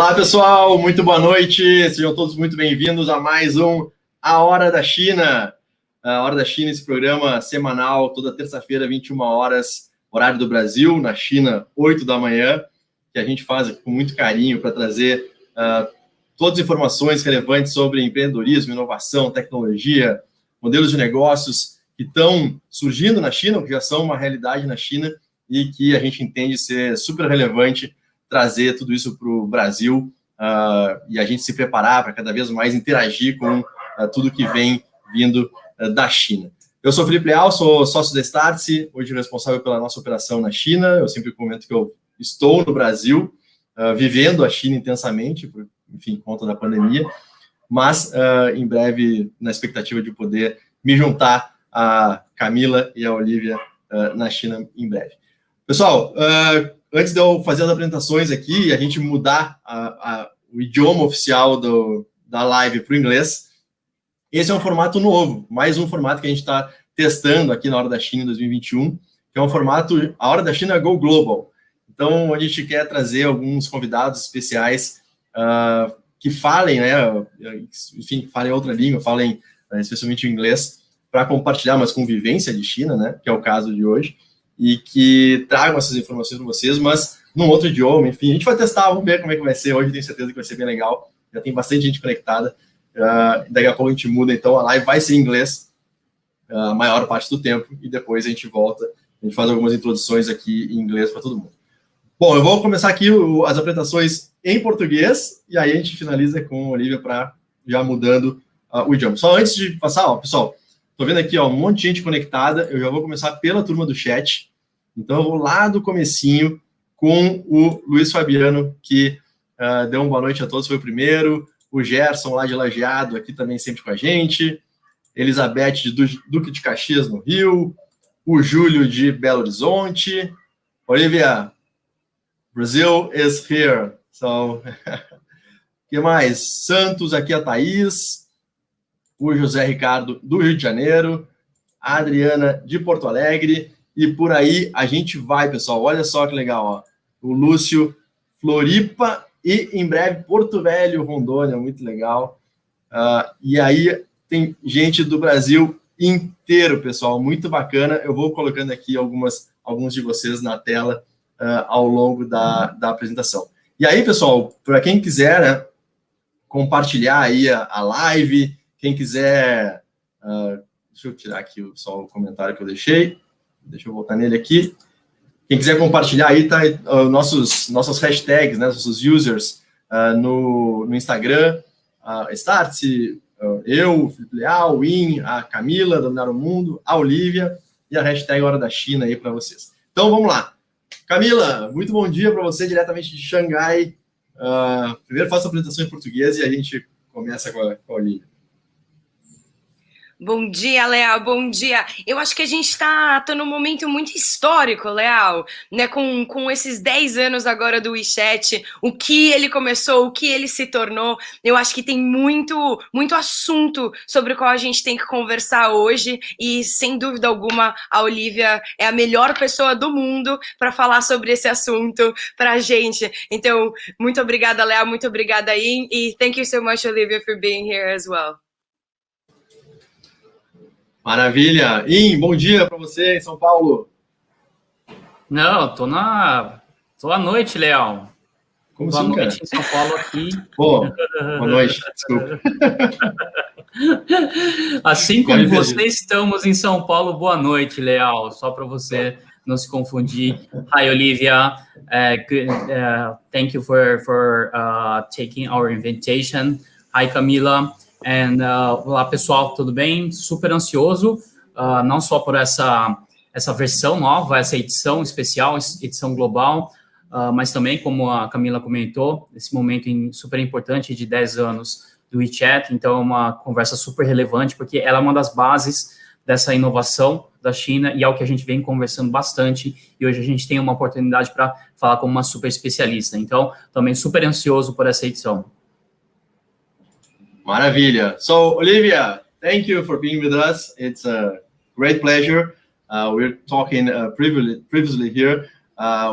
Olá, pessoal, muito boa noite, sejam todos muito bem-vindos a mais um A Hora da China. A Hora da China, esse programa semanal, toda terça-feira, 21 horas, horário do Brasil, na China, 8 da manhã, que a gente faz aqui com muito carinho para trazer todas as informações relevantes sobre empreendedorismo, inovação, tecnologia, modelos de negócios que estão surgindo na China, que já são uma realidade na China e que a gente entende ser super relevante trazer tudo isso para o Brasil e a gente se preparar para cada vez mais interagir com tudo que vem vindo da China. Eu sou Felipe Leal, sou sócio da StartSe, hoje responsável pela nossa operação na China. Eu sempre comento que eu estou no Brasil, vivendo a China intensamente, por, enfim, conta da pandemia, mas em breve, na expectativa de poder me juntar a Camila e a Olivia na China em breve. Pessoal, antes de eu fazer as apresentações aqui e a gente mudar o idioma oficial da live para o inglês, esse é um formato novo, mais um formato que a gente está testando aqui na Hora da China em 2021, que é um formato, a Hora da China Go Global. Então, a gente quer trazer alguns convidados especiais que falem, né, enfim, falem outra língua, falem especialmente o inglês, para compartilhar mais convivência de China, né, que é o caso de hoje, e que tragam essas informações para vocês, mas num outro idioma, enfim. A gente vai testar, vamos ver como é que vai ser. Hoje tenho certeza que vai ser bem legal. Já tem bastante gente conectada. Daqui a pouco a gente muda, então a live vai ser em inglês a maior parte do tempo, e depois a gente volta, a gente faz algumas introduções aqui em inglês para todo mundo. Bom, eu vou começar aqui as apresentações em português, e aí a gente finaliza com a Olivia para já mudando o idioma. Só antes de passar, pessoal, tô vendo aqui um monte de gente conectada, eu já vou começar pela turma do chat. Então, eu vou lá do comecinho com o Luiz Fabiano, que deu uma boa noite a todos, foi o primeiro. O Gerson, lá de Lajeado, aqui também sempre com a gente. Elizabeth, de Duque de Caxias, no Rio. O Júlio, de Belo Horizonte. Olivia, Brazil is here. So, o que mais? Santos, aqui a Thaís. O José Ricardo, do Rio de Janeiro. A Adriana, de Porto Alegre. E por aí a gente vai, pessoal. Olha só que legal, ó. O Lúcio, Floripa e, em breve, Porto Velho, Rondônia. Muito legal. E aí tem gente do Brasil inteiro, pessoal. Muito bacana. Eu vou colocando aqui alguns de vocês na tela ao longo da apresentação. E aí, pessoal, para quem quiser, né, compartilhar aí a live, quem quiser... deixa eu tirar aqui só o comentário que eu deixei. Deixa eu voltar nele aqui. Quem quiser compartilhar aí, tá nossas hashtags, né, nossos users no Instagram, StartSe, eu, Felipe Leal, a Camila, Dominar o Mundo, a Olivia e a hashtag Hora da China aí para vocês. Então, vamos lá. Camila, muito bom dia para você, diretamente de Xangai. Primeiro faço a apresentação em português e a gente começa com a Olivia. Bom dia, Leal, bom dia. Eu acho que a gente tá num momento muito histórico, Leal, né? Com esses 10 anos agora do Wechat, o que ele começou, o que ele se tornou. Eu acho que tem muito assunto sobre o qual a gente tem que conversar hoje e, sem dúvida alguma, a Olivia é a melhor pessoa do mundo para falar sobre esse assunto pra gente. Então, muito obrigada, Leal, muito obrigada, In, e thank you so much, Olivia, for being here as well. Maravilha! Bom dia para você em São Paulo. Não, tô à noite, Leal. Como boa assim, noite cara? Em São Paulo aqui. Boa noite, desculpa. Assim como você, estamos em São Paulo. Boa noite, Leal. Só para você não se confundir. Hi, Olivia. Thank you for taking our invitation. Hi, Camila. Olá, pessoal, tudo bem? Super ansioso, não só por essa versão nova, essa edição especial, edição global, mas também, como a Camila comentou, esse momento super importante de 10 anos do Wechat. Então, é uma conversa super relevante, porque ela é uma das bases dessa inovação da China e é o que a gente vem conversando bastante, e hoje a gente tem uma oportunidade para falar como uma super especialista. Então, também super ansioso por essa edição. Maravilha. So, Olivia, thank you for being with us. It's a great pleasure. We're talking previously here.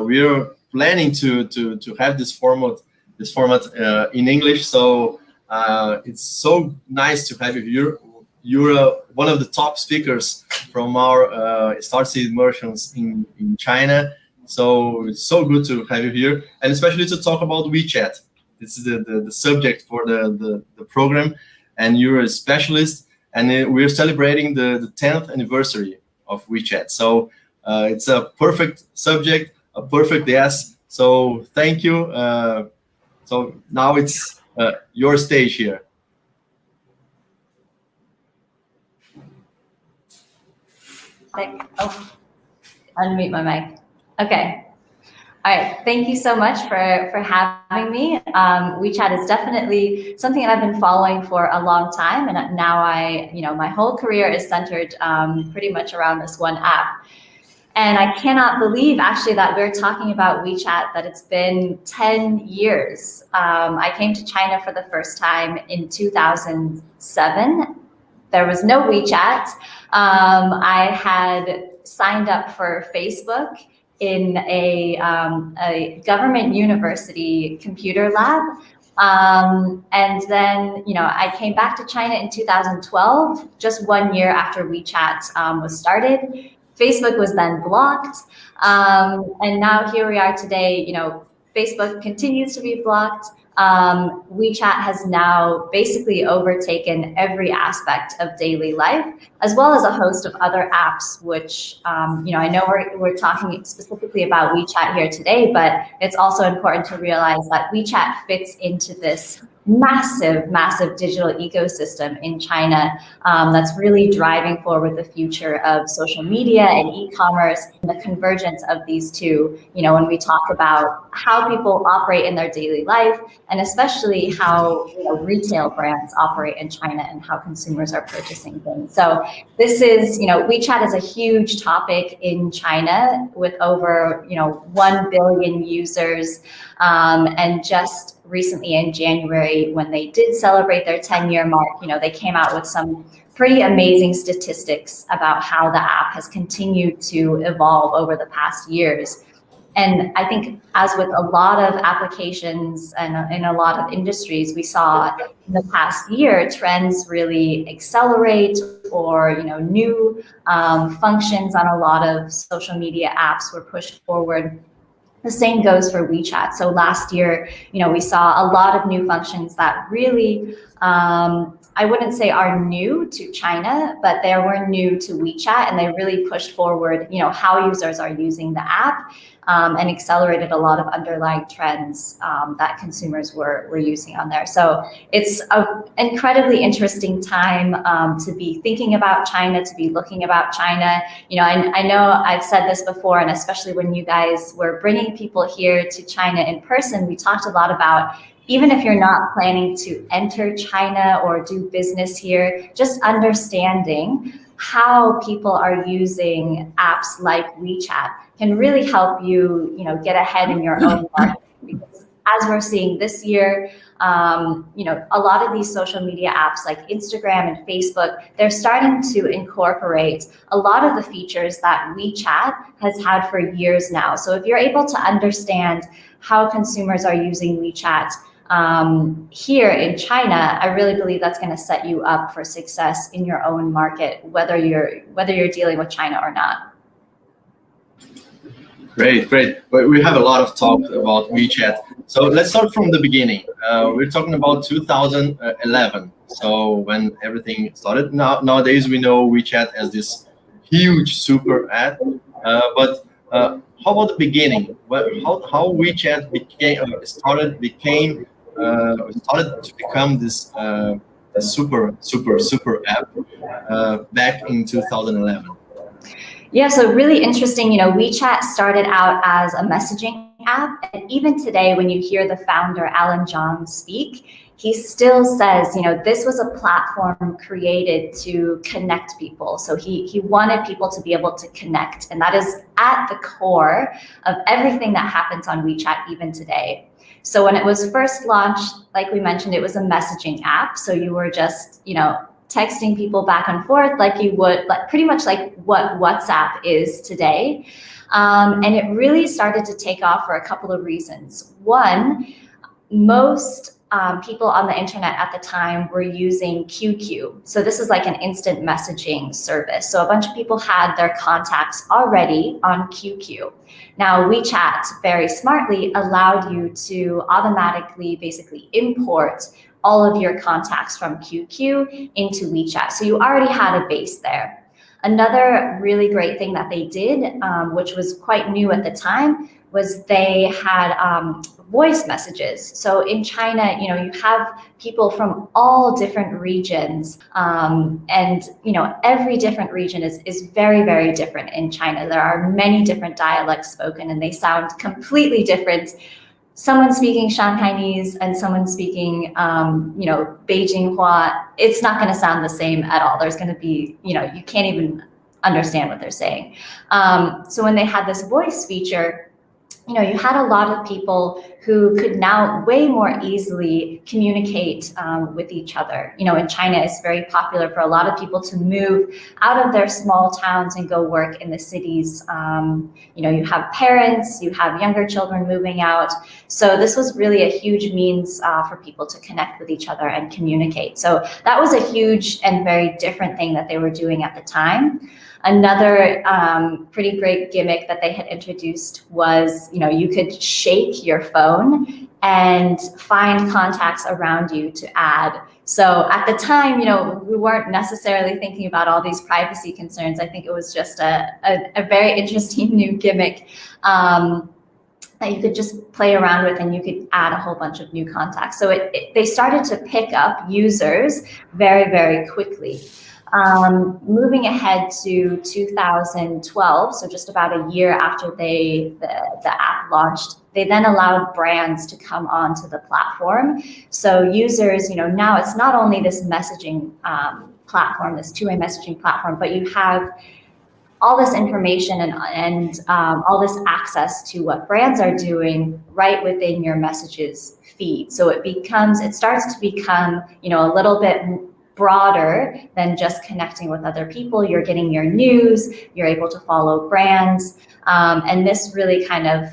We're planning to have this format this format in English. So it's so nice to have you here. You're one of the top speakers from our StartSe immersions in China. So it's so good to have you here, and especially to talk about WeChat. This is the subject for the program, and you're a specialist, and we're celebrating the 10th anniversary of WeChat. So it's a perfect subject, a perfect yes. So thank you. So now it's your stage here. Oh, unmute my mic. Okay. All right. Thank you so much for having me. WeChat is definitely something that I've been following for a long time, and now my whole career is centered pretty much around this one app. And I cannot believe actually that we're talking about WeChat, that it's been 10 years. I came to China for the first time in 2007. There was no WeChat. I had signed up for Facebook in a government university computer lab. And then, I came back to China in 2012, just 1 year after WeChat was started. Facebook was then blocked. And now here we are today, Facebook continues to be blocked. WeChat has now basically overtaken every aspect of daily life, as well as a host of other apps, which, I know we're talking specifically about WeChat here today, but it's also important to realize that WeChat fits into this massive digital ecosystem in China that's really driving forward the future of social media and e-commerce, and the convergence of these two, when we talk about how people operate in their daily life, and especially how retail brands operate in China and how consumers are purchasing things. So this is, WeChat is a huge topic in China with over 1 billion users, and just recently in January, when they did celebrate their 10-year mark, they came out with some pretty amazing statistics about how the app has continued to evolve over the past years. And I think, as with a lot of applications and in a lot of industries, we saw in the past year trends really accelerate, or new functions on a lot of social media apps were pushed forward. The same goes for WeChat. So last year, we saw a lot of new functions that really, I wouldn't say are new to China, but they were new to WeChat, and they really pushed forward, how users are using the app, and accelerated a lot of underlying trends that consumers were using on there. So it's an incredibly interesting time to be thinking about China, to be looking about China. I know I've said this before, and especially when you guys were bringing people here to China in person, we talked a lot about, even if you're not planning to enter China or do business here, just understanding how people are using apps like WeChat can really help you, get ahead in your own market. Because as we're seeing this year, a lot of these social media apps like Instagram and Facebook, they're starting to incorporate a lot of the features that WeChat has had for years now. So if you're able to understand how consumers are using WeChat here in China, I really believe that's going to set you up for success in your own market, whether you're dealing with China or not. Great. But we have a lot of talk about WeChat. So let's start from the beginning. We're talking about 2011. So when everything started. Nowadays we know WeChat as this huge super app. But how about the beginning? How WeChat started to become this super app back in 2011? Yeah, so really interesting. WeChat started out as a messaging app, and even today, when you hear the founder Alan Zhang speak, he still says, this was a platform created to connect people. So he wanted people to be able to connect, and that is at the core of everything that happens on WeChat even today. So when it was first launched, like we mentioned, it was a messaging app. So you were just, texting people back and forth like you would, pretty much like what WhatsApp is today. And it really started to take off for a couple of reasons. One, most people on the internet at the time were using QQ. So this is like an instant messaging service. So a bunch of people had their contacts already on QQ. Now WeChat very smartly allowed you to automatically basically import all of your contacts from QQ into WeChat. So you already had a base there. Another really great thing that they did, which was quite new at the time, was they had voice messages. So in China, you have people from all different regions, and every different region is very, very different in China. There are many different dialects spoken, and they sound completely different. Someone speaking Shanghainese and someone speaking, Beijing Hua, it's not going to sound the same at all. There's going to be, you can't even understand what they're saying. So when they had this voice feature, you had a lot of people who could now way more easily communicate with each other. In China, it's very popular for a lot of people to move out of their small towns and go work in the cities. You have parents, you have younger children moving out. So this was really a huge means for people to connect with each other and communicate. So that was a huge and very different thing that they were doing at the time. Another pretty great gimmick that they had introduced was, you could shake your phone and find contacts around you to add. So at the time, we weren't necessarily thinking about all these privacy concerns. I think it was just a very interesting new gimmick that you could just play around with, and you could add a whole bunch of new contacts. So they started to pick up users very, very quickly. Moving ahead to 2012, so just about a year after the app launched, they then allowed brands to come onto the platform. So users, now it's not only this messaging platform, this two-way messaging platform, but you have all this information and all this access to what brands are doing right within your messages feed. So it starts to become, a little bit broader than just connecting with other people. You're getting your news, you're able to follow brands. And this really kind of,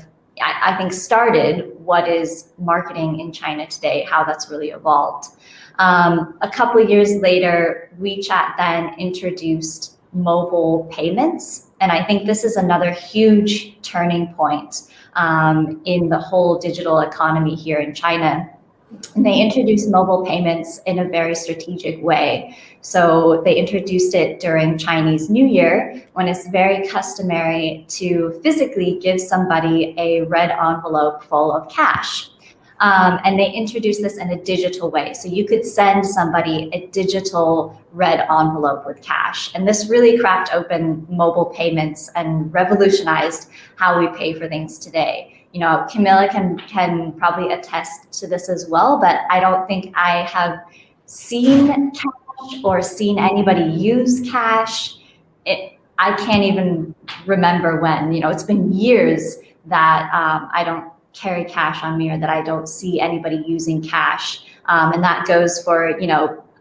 I think, started what is marketing in China today, how that's really evolved. A couple of years later, WeChat then introduced mobile payments. And I think this is another huge turning point in the whole digital economy here in China. And they introduced mobile payments in a very strategic way. So they introduced it during Chinese New Year, when it's very customary to physically give somebody a red envelope full of cash. And they introduced this in a digital way. So you could send somebody a digital red envelope with cash. And this really cracked open mobile payments and revolutionized how we pay for things today. Camila can probably attest to this as well, but I don't think I have seen cash or seen anybody use cash. I can't even remember when. It's been years that I don't carry cash on me, or that I don't see anybody using cash. And that goes for,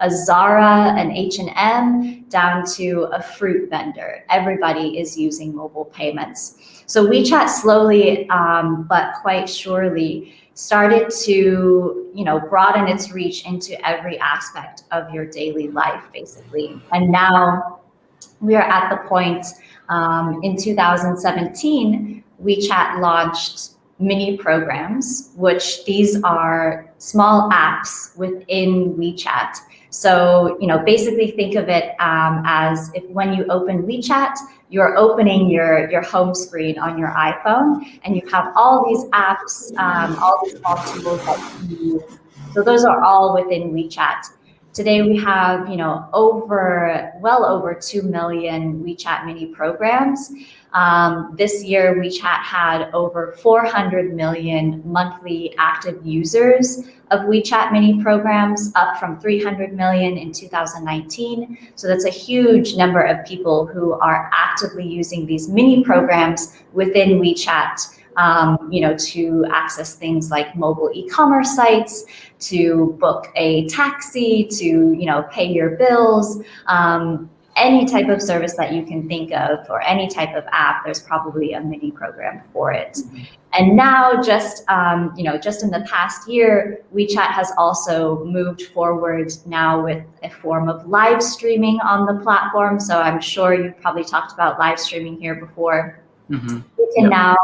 a Zara, an H&M, down to a fruit vendor. Everybody is using mobile payments. So WeChat slowly, but quite surely, started to, broaden its reach into every aspect of your daily life, basically. And now we are at the point, in 2017, WeChat launched mini programs, which these are small apps within WeChat. So, basically think of it as if when you open WeChat, you're opening your home screen on your iPhone, and you have all these apps, all these small tools that you use. So those are all within WeChat. Today we have, well over 2 million WeChat mini programs. This year, WeChat had over 400 million monthly active users of WeChat mini programs, up from 300 million in 2019. So that's a huge number of people who are actively using these mini programs within WeChat, to access things like mobile e-commerce sites, to book a taxi, to, pay your bills. any type of service that you can think of, or any type of app, there's probably a mini program for it. And now, just just in the past year, WeChat has also moved forward now with a form of live streaming on the platform. So I'm sure you've probably talked about live streaming here before. You can now,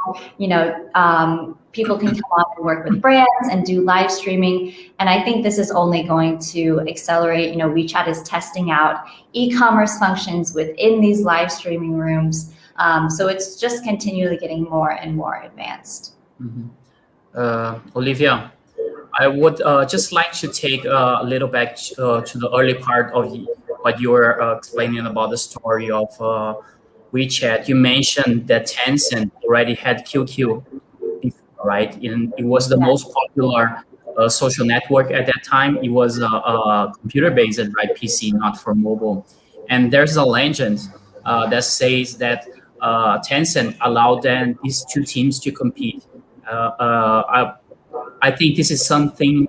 people can come on and work with brands and do live streaming. And I think this is only going to accelerate. WeChat is testing out e-commerce functions within these live streaming rooms. So it's just continually getting more and more advanced. Olivia, I would just like to take a little back to the early part of what you were explaining about the story of WeChat. You mentioned that Tencent already had QQ, right? And it was the most popular social network at that time. It was computer-based, right? PC, not for mobile. And there's a legend that says that Tencent allowed these two teams to compete. I think this is something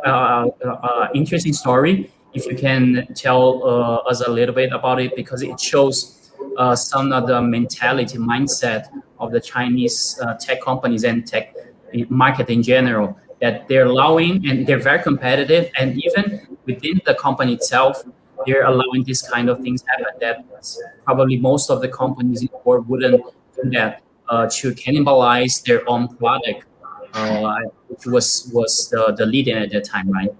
interesting story. If you can tell us a little bit about it, because it shows some of the mentality, mindset of the Chinese tech companies and tech market in general, that they're allowing, and they're very competitive, and even within the company itself, they're allowing this kind of things happen that probably most of the companies in the world wouldn't do that to cannibalize their own product, which was the leading at that time, right?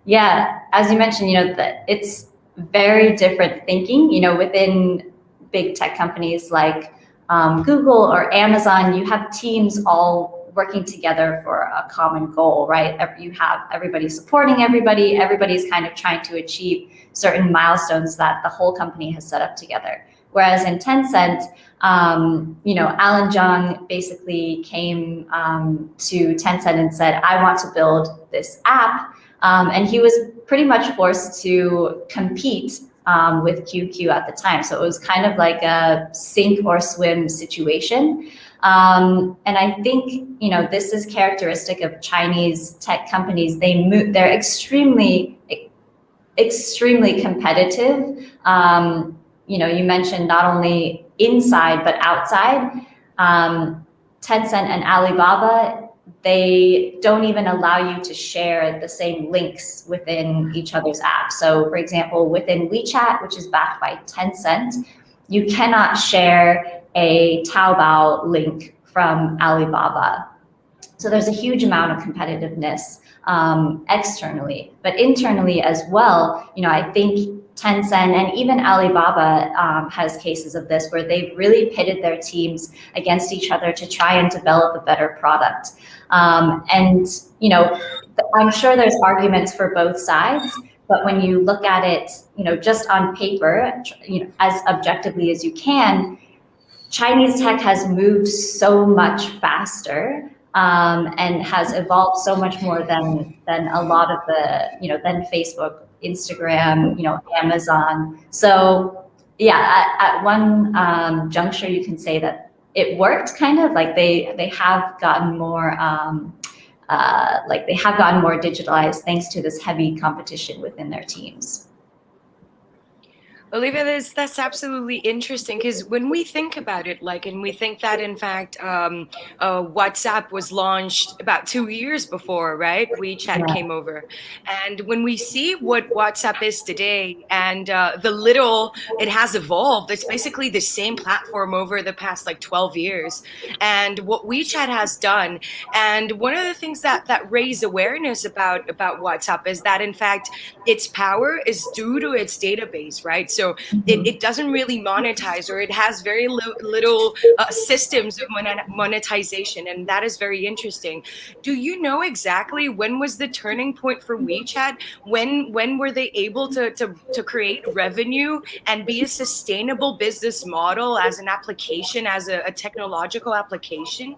Yeah, as you mentioned, that it's very different thinking, within big tech companies like Google or Amazon. You have teams all working together for a common goal, right? You have everybody supporting everybody. Everybody's kind of trying to achieve certain milestones that the whole company has set up together. Whereas in Tencent, Alan Zhang basically came to Tencent and said, I want to build this app. And he was pretty much forced to compete with QQ at the time. So it was kind of like a sink or swim situation. And I think, this is characteristic of Chinese tech companies. They're extremely competitive. You mentioned not only inside, but outside. Tencent and Alibaba, they don't even allow you to share the same links within each other's apps. So for example, within WeChat, which is backed by Tencent, you cannot share a Taobao link from Alibaba. So there's a huge amount of competitiveness externally, but internally as well. I think Tencent and even Alibaba has cases of this where they've really pitted their teams against each other to try and develop a better product. And I'm sure there's arguments for both sides, but when you look at it, just on paper, as objectively as you can, Chinese tech has moved so much faster and has evolved so much more than a lot of the, than Facebook, Instagram, Amazon. So yeah, at one juncture, you can say that it worked, kind of like they have gotten more more digitalized thanks to this heavy competition within their teams. Olivia, that's absolutely interesting, because when we think about it, and we think that in fact, WhatsApp was launched about 2 years before, right? WeChat came over, and when we see what WhatsApp is today, and the little it has evolved, it's basically the same platform over the past 12 years, and what WeChat has done, and one of the things that raised awareness about WhatsApp is that in fact its power is due to its database, right? So it doesn't really monetize, or it has very little systems of monetization, and that is very interesting. Do you know exactly when was the turning point for WeChat? When were they able to create revenue and be a sustainable business model as an application, as a technological application?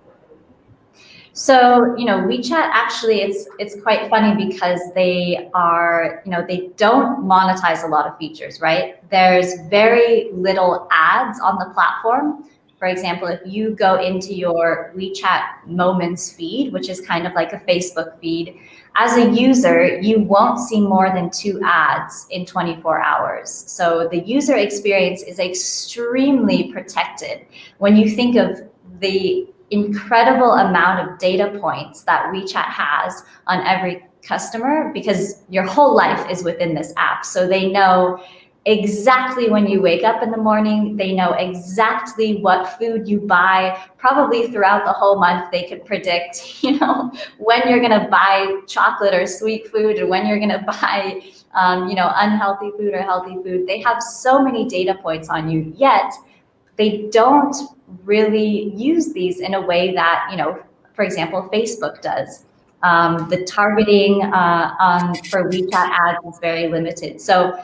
So, WeChat actually, it's quite funny because they don't monetize a lot of features, right? There's very little ads on the platform. for example, if you go into your WeChat Moments feed, which is kind of like a Facebook feed, as a user, you won't see more than 2 ads in 24 hours. So the user experience is extremely protected. When you think of the incredible amount of data points that WeChat has on every customer, because your whole life is within this app. So they know exactly when you wake up in the morning, they know exactly what food you buy, probably throughout the whole month. They could predict, when you're gonna buy chocolate or sweet food, or when you're gonna buy, unhealthy food or healthy food. They have so many data points on you, yet they don't really use these in a way that, for example, Facebook does. The targeting for WeChat ads is very limited. So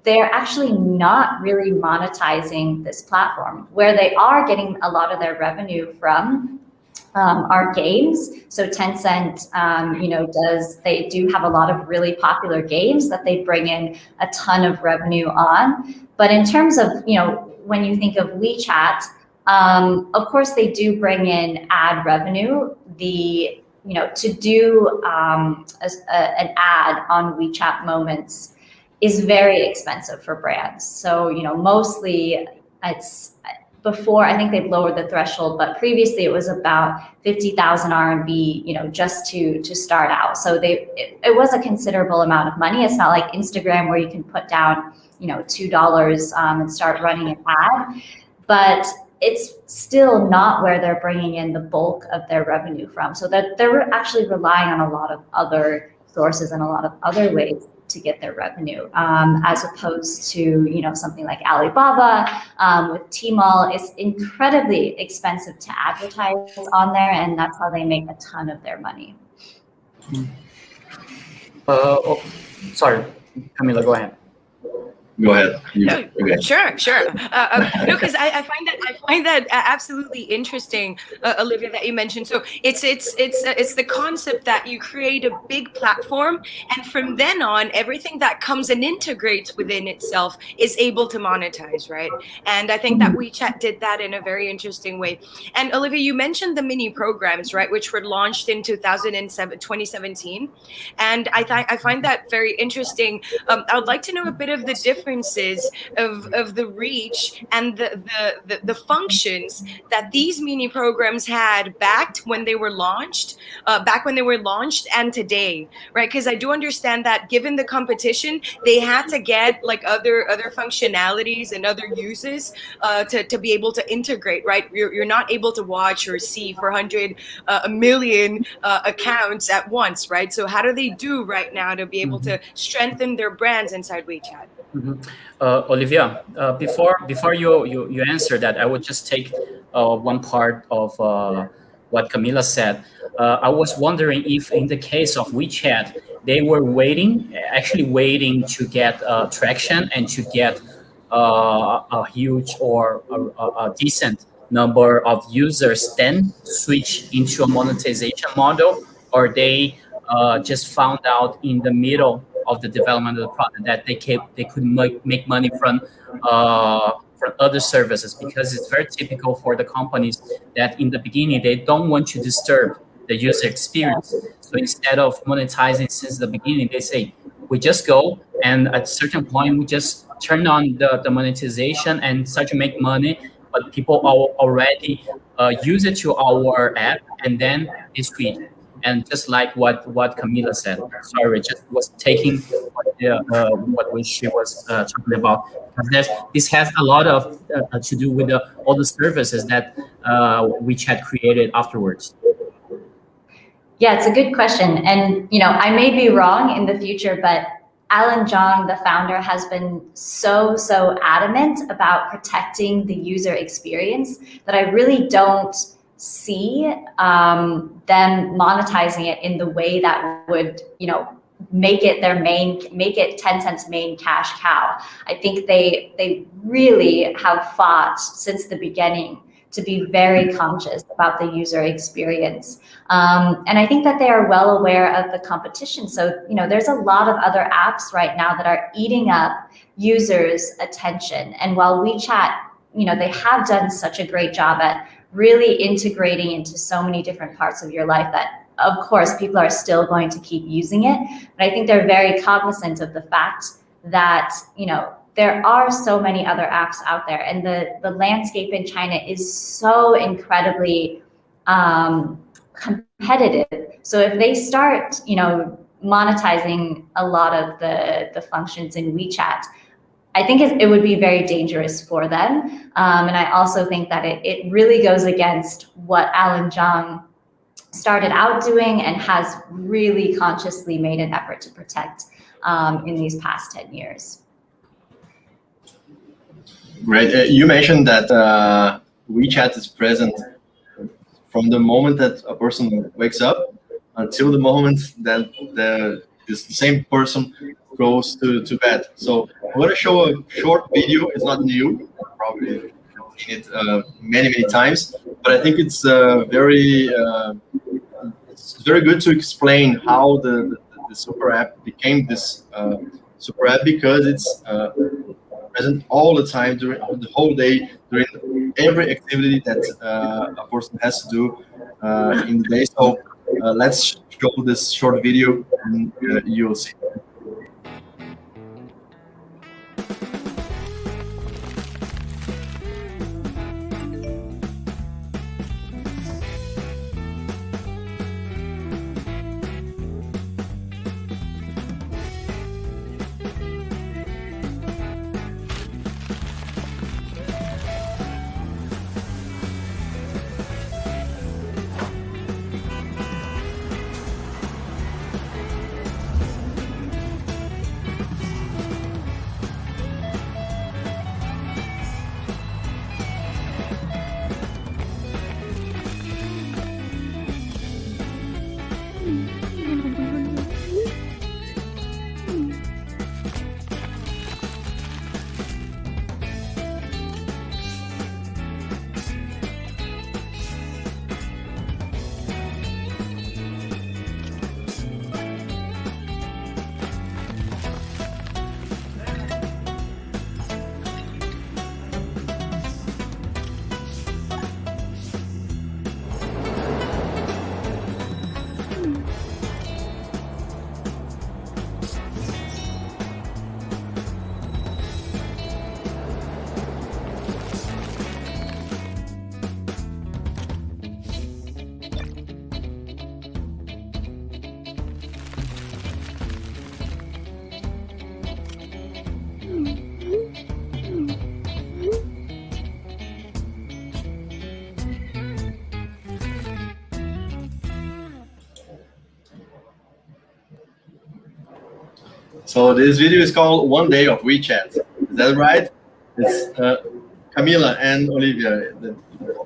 they're actually not really monetizing this platform. Where they are getting a lot of their revenue from are games. So Tencent, they do have a lot of really popular games that they bring in a ton of revenue on. But in terms of, when you think of WeChat, of course they do bring in ad revenue. To do an ad on WeChat Moments is very expensive for brands. So, mostly it's before, I think they've lowered the threshold, but previously it was about 50,000 RMB, just to start out. So it was a considerable amount of money. It's not like Instagram where you can put down, $2 and start running an ad, but it's still not where they're bringing in the bulk of their revenue from. So that they're actually relying on a lot of other sources and a lot of other ways to get their revenue, as opposed to, something like Alibaba with Tmall. It's incredibly expensive to advertise on there, and that's how they make a ton of their money. Sorry, Camila, go ahead. Go ahead. Sure. No, because I find that absolutely interesting, Olivia, that you mentioned. So it's the concept that you create a big platform, and from then on, everything that comes and integrates within itself is able to monetize, right? And I think that WeChat did that in a very interesting way. And Olivia, you mentioned the mini programs, right, which were launched in 2017, and I find that very interesting. I would like to know a bit of the differences of the reach and the functions that these mini programs had back when they were launched, and today, right? Because I do understand that given the competition, they had to get like other functionalities and other uses to be able to integrate, right? You're not able to watch or see 400 a million accounts at once, right? So how do they do right now to be able to strengthen their brands inside WeChat? Olivia, before you answer that, I would just take one part of what Camila said. I was wondering if in the case of WeChat, they were actually waiting to get traction and to get a huge or a decent number of users, then switch into a monetization model, or they just found out in the middle of the development of the product that they could make money from other services, because it's very typical for the companies that in the beginning they don't want to disturb the user experience. So instead of monetizing since the beginning, they say we just go, and at a certain point we just turn on the monetization and start to make money, but people already use it to our app, and then they switch. And just like what Camila said, sorry, just was taking what she was talking about. This has a lot of to do with all the services that WeChat created afterwards. Yeah, it's a good question. And, I may be wrong in the future, but Alan Zhang, the founder, has been so adamant about protecting the user experience that I really don't see them monetizing it in the way that would, make it Tencent's main cash cow. I think they really have fought since the beginning to be very conscious about the user experience. And I think that they are well aware of the competition. So, there's a lot of other apps right now that are eating up users' attention. And while WeChat they have done such a great job at really integrating into so many different parts of your life that, of course, people are still going to keep using it. But I think they're very cognizant of the fact that, there are so many other apps out there, and the landscape in China is so incredibly competitive. So if they start, monetizing a lot of the functions in WeChat, I think it would be very dangerous for them. And I also think that it really goes against what Alan Zhang started out doing and has really consciously made an effort to protect in these past 10 years. Right. You mentioned that WeChat is present from the moment that a person wakes up until the moment that the same person goes to bed. So I'm going to show a short video. It's not new. Probably seen it many times, but I think it's very good to explain how the super app became this super app, because it's present all the time during the whole day, during every activity that a person has to do in the day. So let's show this short video, and you'll see. So this video is called One Day of WeChat. Is that right? It's Camila and Olivia.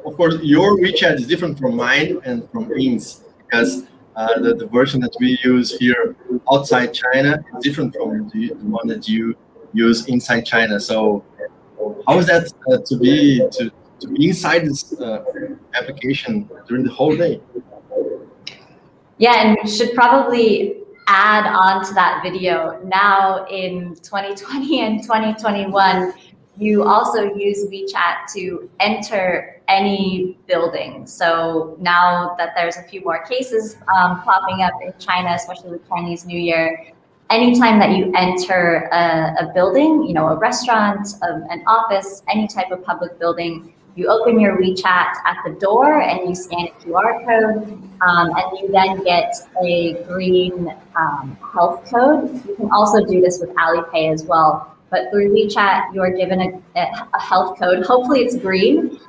Of course, your WeChat is different from mine and from Ing's, because the version that we use here outside China is different from the one that you use inside China. So how is that to be inside this application during the whole day? Yeah, and we should probably add on to that video. Now in 2020 and 2021, you also use WeChat to enter any building. So now that there's a few more cases popping up in China, especially with Chinese New Year, anytime that you enter a building, you know, a restaurant, an office, any type of public building, you open your WeChat at the door and you scan a QR code, and you then get a green health code. You can also do this with Alipay as well. But through WeChat, you're given a health code. Hopefully it's green.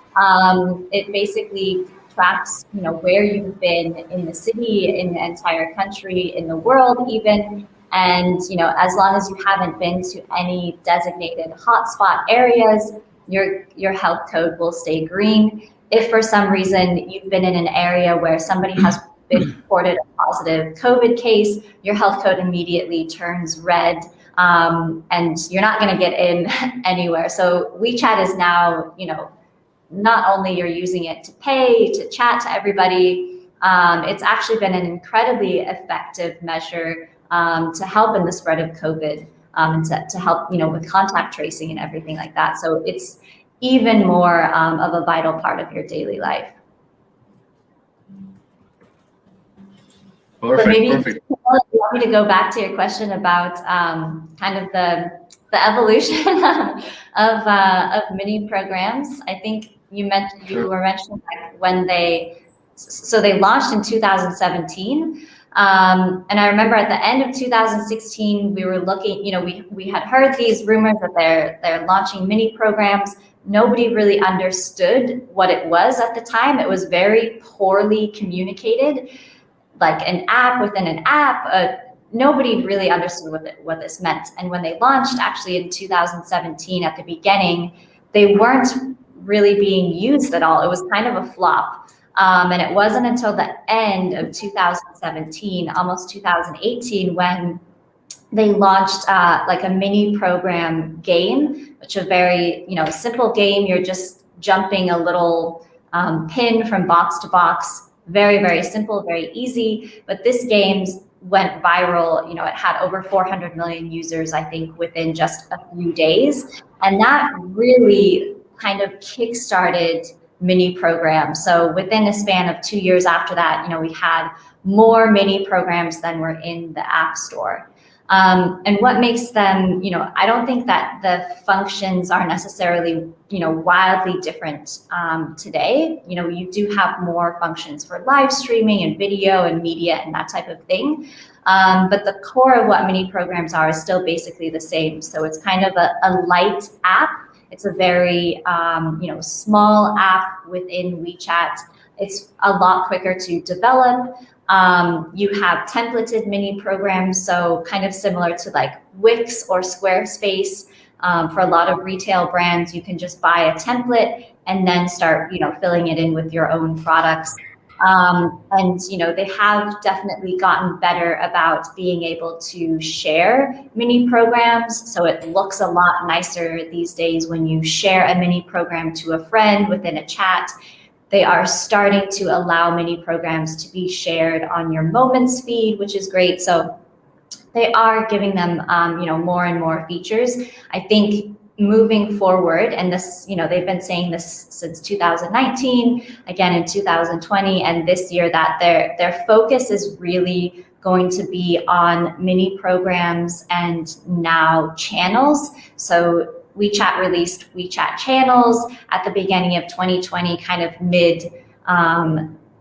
It basically tracks, you know, where you've been in the city, in the entire country, in the world even. And, you know, as long as you haven't been to any designated hotspot areas, your health code will stay green. If for some reason you've been in an area where somebody has been reported a positive COVID case, your health code immediately turns red, and you're not going to get in anywhere. So WeChat is now, you know, not only you're using it to pay, to chat to everybody, it's actually been an incredibly effective measure to help in the spread of COVID, and to help, you know, with contact tracing and everything like that. So even more of a vital part of your daily life. Perfect. You want me to go back to your question about kind of the evolution of mini programs? I think you were mentioning like when they launched in 2017. And I remember at the end of 2016, we were looking, we had heard these rumors that they're launching mini programs. Nobody really understood what it was at the time. It was very poorly communicated, like an app within an app. Nobody really understood what this meant. And when they launched, actually in 2017, at the beginning, they weren't really being used at all. It was kind of a flop. And it wasn't until the end of 2017, almost 2018, when they launched like a mini program game, which is a very simple game. You're just jumping a little pin from box to box. Very, very simple, very easy. But this game went viral. It had over 400 million users, I think, within just a few days. And that really kind of kickstarted mini programs. So within a span of 2 years after that, we had more mini programs than were in the App Store. And what makes them, I don't think that the functions are necessarily, wildly different today. You do have more functions for live streaming and video and media and that type of thing. But the core of what mini programs are is still basically the same. So it's kind of a light app. It's a very, small app within WeChat. It's a lot quicker to develop. You have templated mini programs, so kind of similar to like Wix or Squarespace. For a lot of retail brands, you can just buy a template and then start, filling it in with your own products. And they have definitely gotten better about being able to share mini programs. So it looks a lot nicer these days when you share a mini program to a friend within a chat. They are starting to allow mini programs to be shared on your Moments feed, which is great. So they are giving them, more and more features. I think moving forward, and this, they've been saying this since 2019, again in 2020, and this year, that their focus is really going to be on mini programs and now channels. So WeChat released WeChat channels at the beginning of 2020, kind of mid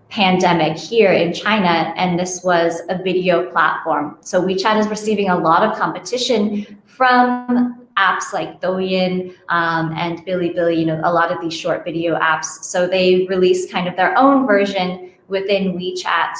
pandemic here in China, and this was a video platform. So WeChat is receiving a lot of competition from apps like Douyin and Bilibili, a lot of these short video apps. So they released kind of their own version within WeChat.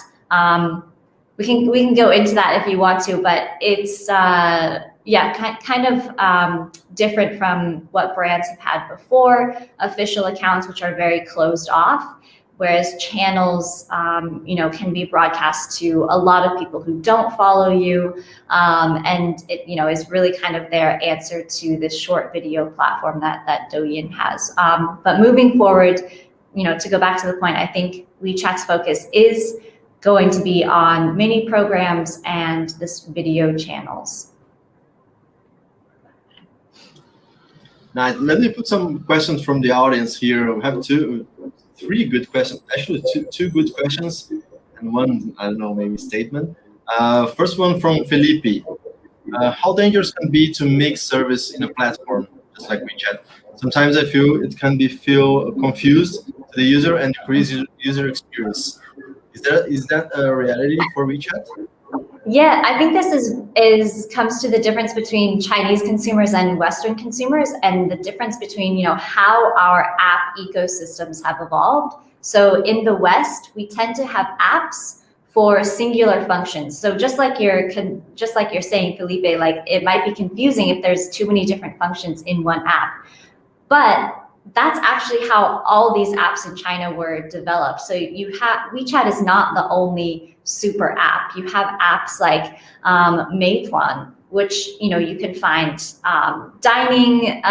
We can go into that if you want to, but it's kind of different from what brands have had before. Official accounts, which are very closed off, whereas channels, can be broadcast to a lot of people who don't follow you, and it, is really kind of their answer to this short video platform that Douyin has. But moving forward, to go back to the point, I think WeChat's focus is going to be on mini programs and this video channels. Now, let me put some questions from the audience here. We have three good questions, actually two good questions, and one, I don't know, maybe statement. First one from Felipe. How dangerous can it be to mix service in a platform, just like WeChat? Sometimes I feel it can feel confused to the user and decrease user experience. Is that a reality for WeChat? Yeah, I think this comes to the difference between Chinese consumers and Western consumers, and the difference between how our app ecosystems have evolved. So in the West, we tend to have apps for singular functions. So just like you're saying, Felipe, like it might be confusing if there's too many different functions in one app, but that's actually how all these apps in China were developed. So WeChat is not the only super app. You have apps like Meituan, which you can find dining,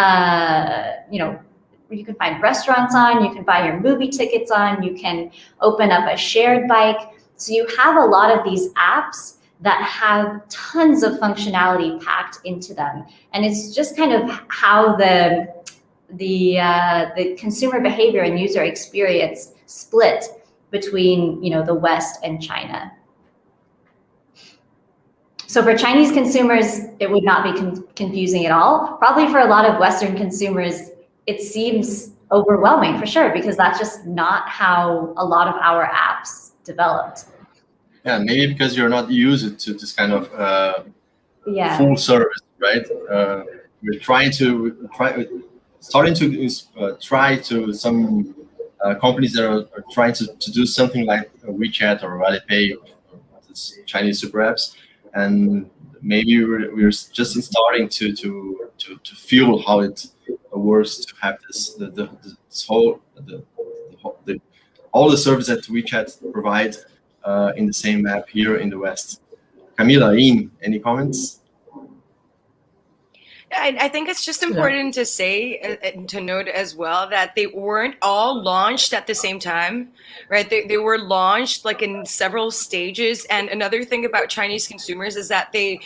you can find restaurants on, you can buy your movie tickets on, you can open up a shared bike. So you have a lot of these apps that have tons of functionality packed into them. And it's just kind of how the the consumer behavior and user experience split between, the West and China. So for Chinese consumers, it would not be confusing at all. Probably for a lot of Western consumers, it seems overwhelming for sure, because that's just not how a lot of our apps developed. Yeah, maybe because you're not used to this kind of Yeah. full service, right? We're starting to try to some companies that are trying to do something like WeChat or Alipay or this Chinese super apps, and maybe we're just starting to feel how it works to have this all the service that WeChat provides in the same app here in the West. Camila, any comments? I think it's just important to say and to note as well that they weren't all launched at the same time, right? They were launched like in several stages. And another thing about Chinese consumers is that they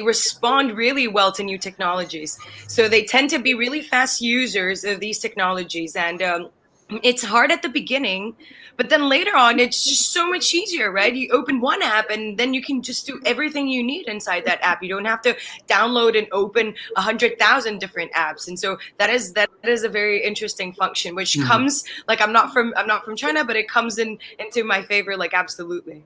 respond really well to new technologies. So they tend to be really fast users of these technologies. And it's hard at the beginning, but then later on, it's just so much easier, right? You open one app and then you can just do everything you need inside that app. You don't have to download and open 100,000 different apps. And so that is a very interesting function, which comes, like, I'm not from China, but it comes into my favor, like, absolutely.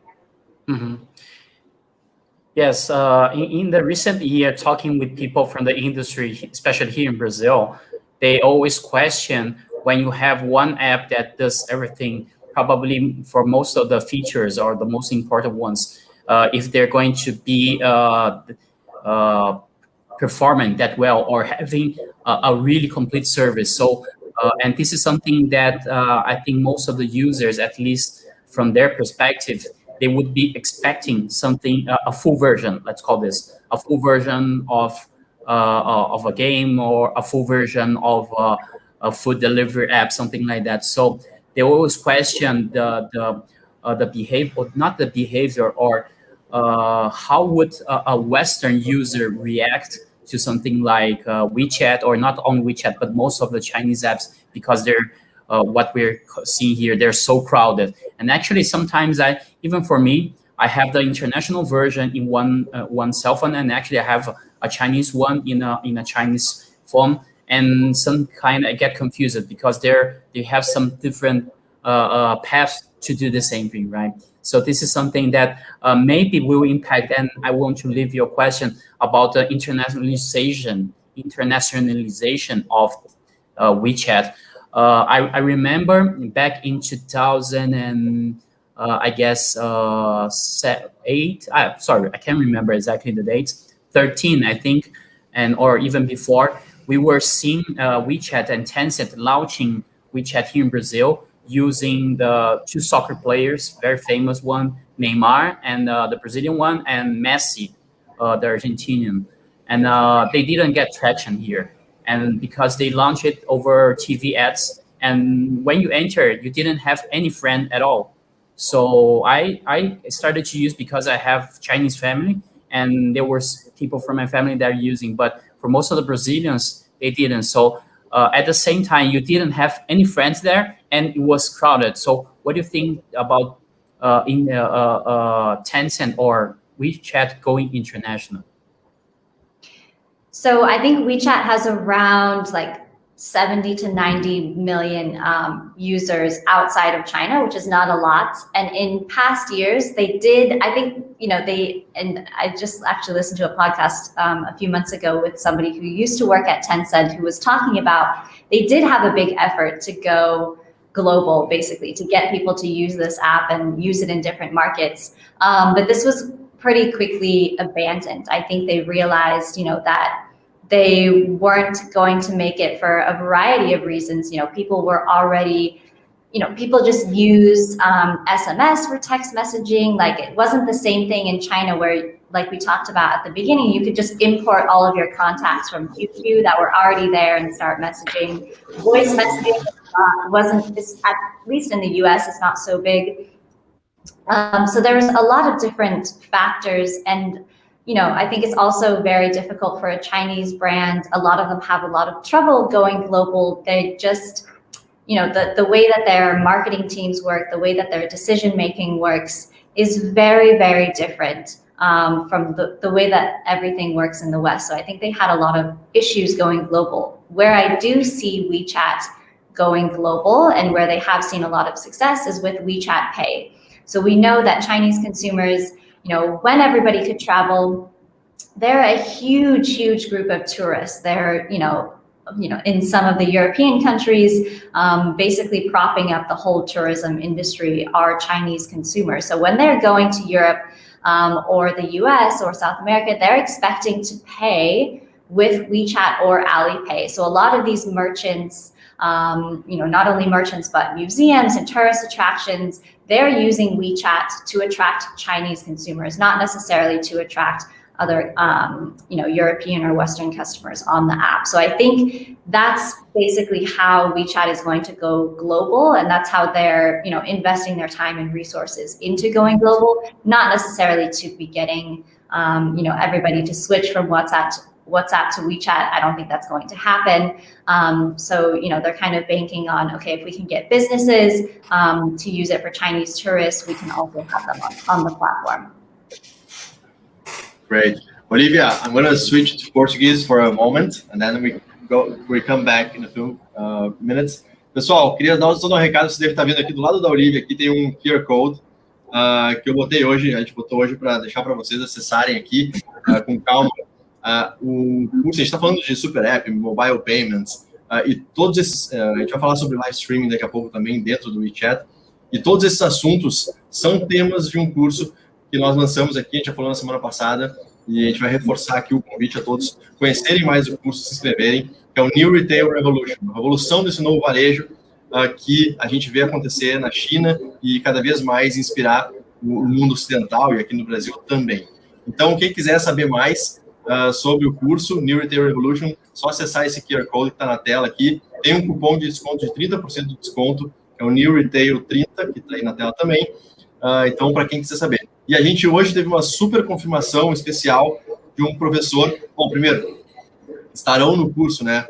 Yes, in the recent year, talking with people from the industry, especially here in Brazil, they always question when you have one app that does everything, probably for most of the features or the most important ones, if they're going to be performing that well or having a really complete service. So, and this is something that I think most of the users, at least from their perspective, they would be expecting something, a full version, let's call this, a full version of a game or a full version of a food delivery app, something like that. So they always question the behavior, not the behavior, or how would a Western user react to something like WeChat, or not on WeChat, but most of the Chinese apps, because they're what we're seeing here, they're so crowded. And actually, sometimes even for me, I have the international version in one cell phone, and actually I have a Chinese one in a Chinese phone. And I get confused because they have some different paths to do the same thing, right? So this is something that maybe will impact. And I want to leave your question about the internationalization of WeChat. I remember back in 2000 and I guess 8. Sorry, I can't remember exactly the dates. 13, I think, or even before. We were seeing WeChat and Tencent launching WeChat here in Brazil using the two soccer players, very famous one, Neymar, and the Brazilian one, and Messi, the Argentinian. And they didn't get traction here. And because they launched it over TV ads, and when you enter, you didn't have any friend at all. So I started to use because I have Chinese family, and there were people from my family that are using, but for most of the Brazilians, they didn't. So at the same time, you didn't have any friends there, and it was crowded. So what do you think about Tencent or WeChat going international? So I think WeChat has around like 70 to 90 million users outside of China, which is not a lot. And in past years, they did, I think, and I just actually listened to a podcast a few months ago with somebody who used to work at Tencent, who was talking about, they did have a big effort to go global, basically, to get people to use this app and use it in different markets. But this was pretty quickly abandoned. I think they realized, that they weren't going to make it for a variety of reasons. People were already, people just use SMS for text messaging. Like, it wasn't the same thing in China where, like we talked about at the beginning, you could just import all of your contacts from QQ that were already there and start messaging. Voice messaging at least in the US, it's not so big. So there was a lot of different factors, and I think it's also very difficult for a Chinese brand. A lot of them have a lot of trouble going global. They just, the way that their marketing teams work, the way that their decision-making works is very, very different from the way that everything works in the West. So I think they had a lot of issues going global. Where I do see WeChat going global and where they have seen a lot of success is with WeChat Pay. So we know that Chinese consumers, when everybody could travel, they're a huge, huge group of tourists. They're, in some of the European countries, basically propping up the whole tourism industry are Chinese consumers. So when they're going to Europe or the US or South America, they're expecting to pay with WeChat or Alipay. So a lot of these merchants, not only merchants, but museums and tourist attractions, they're using WeChat to attract Chinese consumers, not necessarily to attract other, European or Western customers on the app. So I think that's basically how WeChat is going to go global, and that's how they're, investing their time and resources into going global, not necessarily to be getting, everybody to switch from WhatsApp to WeChat. I don't think that's going to happen. So, they're kind of banking on, okay, if we can get businesses to use it for Chinese tourists, we can also have them on the platform. Great. Olivia, I'm going to switch to Portuguese for a moment, and then we come back in a few minutes. Pessoal, queria dar só um recado, você deve estar vendo aqui do lado da Olivia, aqui tem um QR Code que eu botei hoje, a gente botou hoje para deixar para vocês acessarem aqui com calma. O curso, a gente está falando de super app, mobile payments, e todos esses, a gente vai falar sobre live streaming daqui a pouco também dentro do WeChat, e todos esses assuntos são temas de um curso que nós lançamos aqui, a gente já falou na semana passada, e a gente vai reforçar aqui o convite a todos conhecerem mais o curso, se inscreverem, que é o New Retail Revolution, a revolução desse novo varejo que a gente vê acontecer na China e cada vez mais inspirar o mundo ocidental e aqui no Brasil também. Então, quem quiser saber mais sobre o curso New Retail Revolution, só acessar esse QR Code que está na tela aqui, tem um cupom de desconto de 30% de desconto, é o New Retail 30, que está aí na tela também, então, para quem quiser saber. E a gente hoje teve uma super confirmação especial de um professor. Bom, primeiro, estarão no curso, né?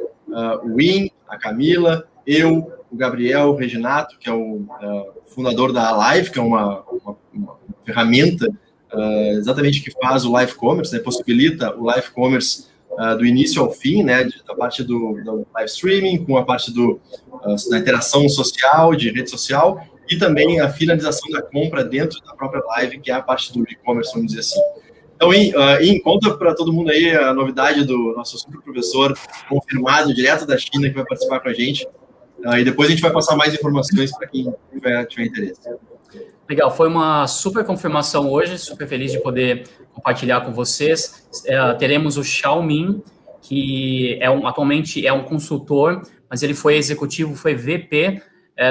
O Win, a Camila, eu, o Gabriel, o Reginato, que é o fundador da Live, que é uma ferramenta exatamente que faz o live commerce, né? Possibilita o live commerce do início ao fim, né? Da parte do live streaming, com a parte da interação social, de rede social, e também a finalização da compra dentro da própria live, que é a parte do e-commerce, vamos dizer assim. Então, conta para todo mundo aí a novidade do nosso super professor confirmado, direto da China, que vai participar com a gente. E depois a gente vai passar mais informações para quem tiver interesse. Legal, foi uma super confirmação hoje, super feliz de poder compartilhar com vocês. Teremos o Xiaomin, que atualmente é um consultor, mas ele foi executivo, foi VP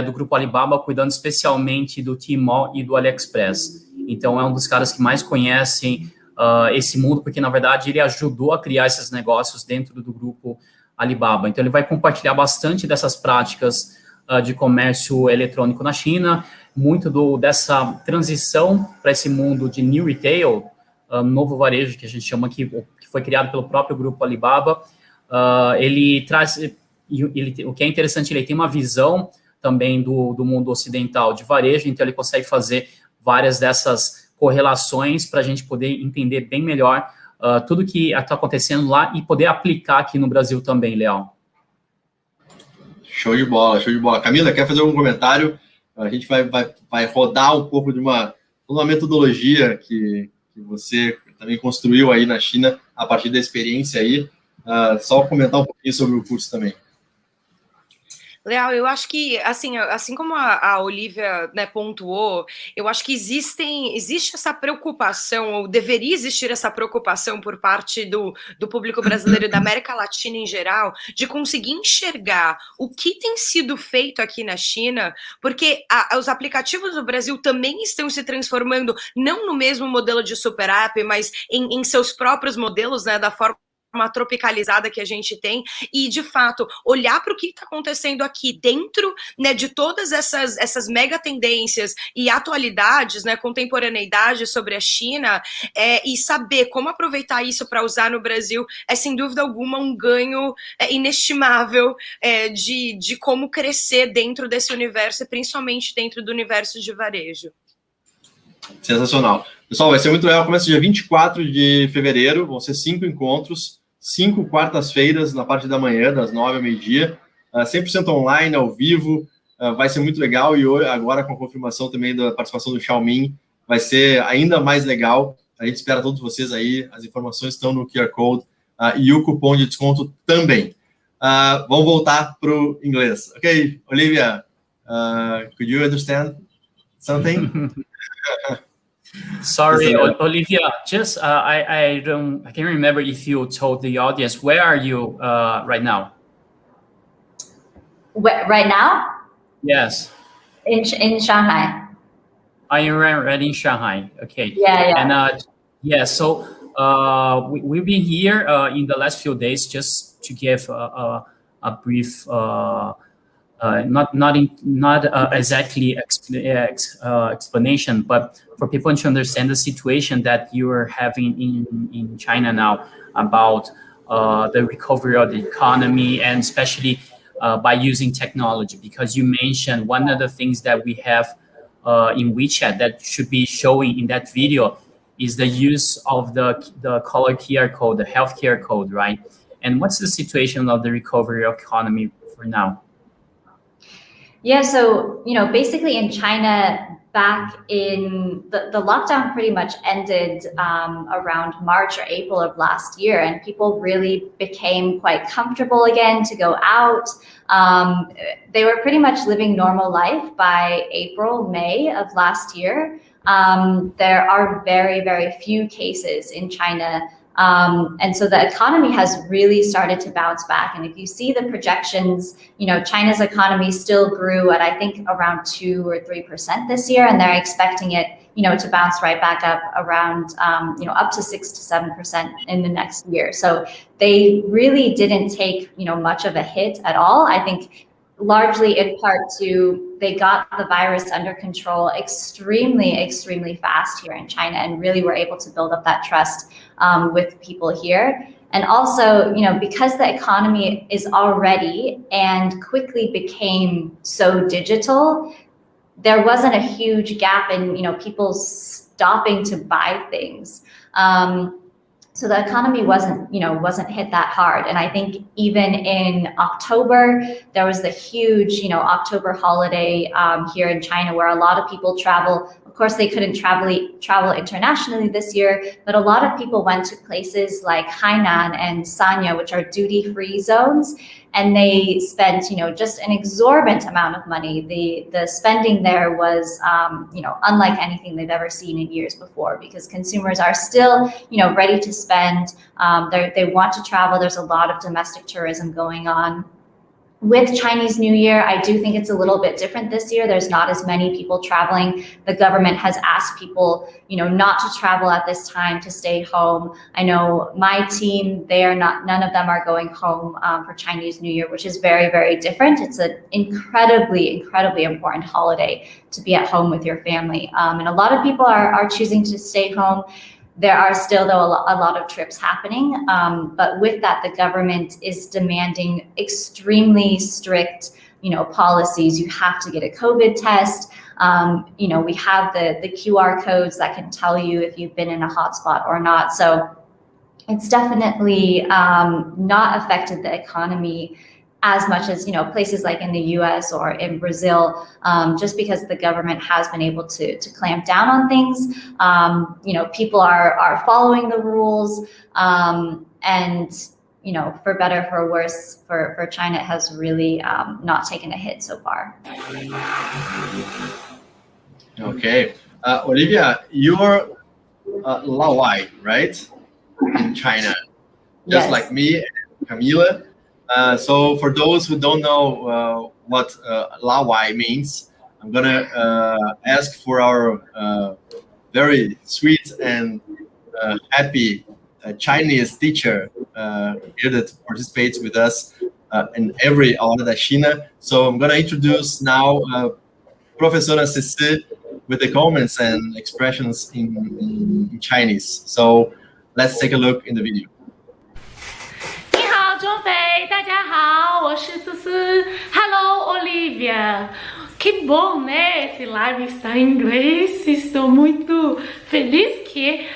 do Grupo Alibaba, cuidando especialmente do Tmall e do AliExpress. Então, é um dos caras que mais conhecem esse mundo, porque, na verdade, ele ajudou a criar esses negócios dentro do Grupo Alibaba. Então, ele vai compartilhar bastante dessas práticas de comércio eletrônico na China, muito dessa transição para esse mundo de New Retail, novo varejo, que a gente chama aqui, que foi criado pelo próprio Grupo Alibaba. Ele traz... o que é interessante, ele tem uma visão também do mundo ocidental de varejo, então ele consegue fazer várias dessas correlações para a gente poder entender bem melhor tudo que está acontecendo lá e poder aplicar aqui no Brasil também, Leal. Show de bola, show de bola. Camila, quer fazer algum comentário? A gente vai rodar um pouco de uma metodologia que você também construiu aí na China, a partir da experiência aí. Só comentar um pouquinho sobre o curso também. Leal, eu acho que, assim como a Olivia, né, pontuou, eu acho que existe essa preocupação, ou deveria existir essa preocupação por parte do público brasileiro e da América Latina em geral, de conseguir enxergar o que tem sido feito aqui na China, porque os aplicativos do Brasil também estão se transformando, não no mesmo modelo de super app, mas em seus próprios modelos, né, da forma tropicalizada que a gente tem, e de fato olhar para o que está acontecendo aqui dentro, né, de todas essas mega tendências e atualidades, né, contemporaneidade sobre a China, e saber como aproveitar isso para usar no Brasil é sem dúvida alguma um ganho inestimável de como crescer dentro desse universo, e principalmente dentro do universo de varejo. Sensacional. Pessoal, vai ser muito legal. Começa dia 24 de fevereiro, vão ser 5 encontros, 5 quartas-feiras, na parte da manhã, das 9 ao meio-dia, 100% online, ao vivo, vai ser muito legal, e hoje, agora com a confirmação também da participação do Xiaomin, vai ser ainda mais legal. A gente espera todos vocês aí, as informações estão no QR Code, e o cupom de desconto também. Vamos voltar para o inglês. Ok, Olivia, could you understand something? Sorry, Olivia. Just I can't remember if you told the audience where are you right now. Right now? Yes. In Shanghai. Are you right in Shanghai? Okay. Yeah. And so we've been here in the last few days just to give a brief. Not exactly explanation, but for people to understand the situation that you are having in China now about the recovery of the economy, and especially by using technology. Because you mentioned one of the things that we have in WeChat that should be showing in that video is the use of the color QR code, the healthcare code, right? And what's the situation of the recovery economy for now? Yeah, so, basically in China, back in the lockdown pretty much ended around March or April of last year, and people really became quite comfortable again to go out. They were pretty much living normal life by April, May of last year. There are very, very few cases in China. And so the economy has really started to bounce back. And if you see the projections, China's economy still grew at, I think, around 2 or 3% this year. And they're expecting it, to bounce right back up around, up to 6 to 7% in the next year. So they really didn't take, much of a hit at all. I think largely in part to they got the virus under control extremely, extremely fast here in China, and really were able to build up that trust with people here. And also, because the economy is already and quickly became so digital, there wasn't a huge gap in, people stopping to buy things. So the economy wasn't hit that hard. And I think even in October, there was the huge, October holiday here in China where a lot of people travel. Of course, they couldn't travel internationally this year, but a lot of people went to places like Hainan and Sanya, which are duty-free zones. And they spent, just an exorbitant amount of money. The spending there was, unlike anything they've ever seen in years before, because consumers are still, ready to spend. They want to travel. There's a lot of domestic tourism going on. With Chinese New Year, I do think it's a little bit different this year. There's not as many people traveling. The government has asked people, not to travel at this time, to stay home. I know my team, none of them are going home for Chinese New Year, which is very, very different. It's an incredibly, incredibly important holiday to be at home with your family. And a lot of people are choosing to stay home. There are still, though, a lot of trips happening. But with that, the government is demanding extremely strict, policies. You have to get a COVID test. We have the QR codes that can tell you if you've been in a hotspot or not. So it's definitely not affected the economy as much as, places like in the US or in Brazil, just because the government has been able to clamp down on things. People are following the rules, and, for better, for worse, for China, it has really not taken a hit so far. Okay. Olivia, you're Laowai, right? In China, just Yes. like me and Camila. So for those who don't know what Laowai means, I'm gonna ask for our very sweet and happy Chinese teacher, here that participates with us in every A Hora da China. So I'm going to introduce now Professora Hsieh with the comments and expressions in Chinese. So let's take a look in the video. 你好，钟飞，大家好，我是思思。Hello, Olivia. Que bom, né? Esse live está em inglês. Estou muito feliz que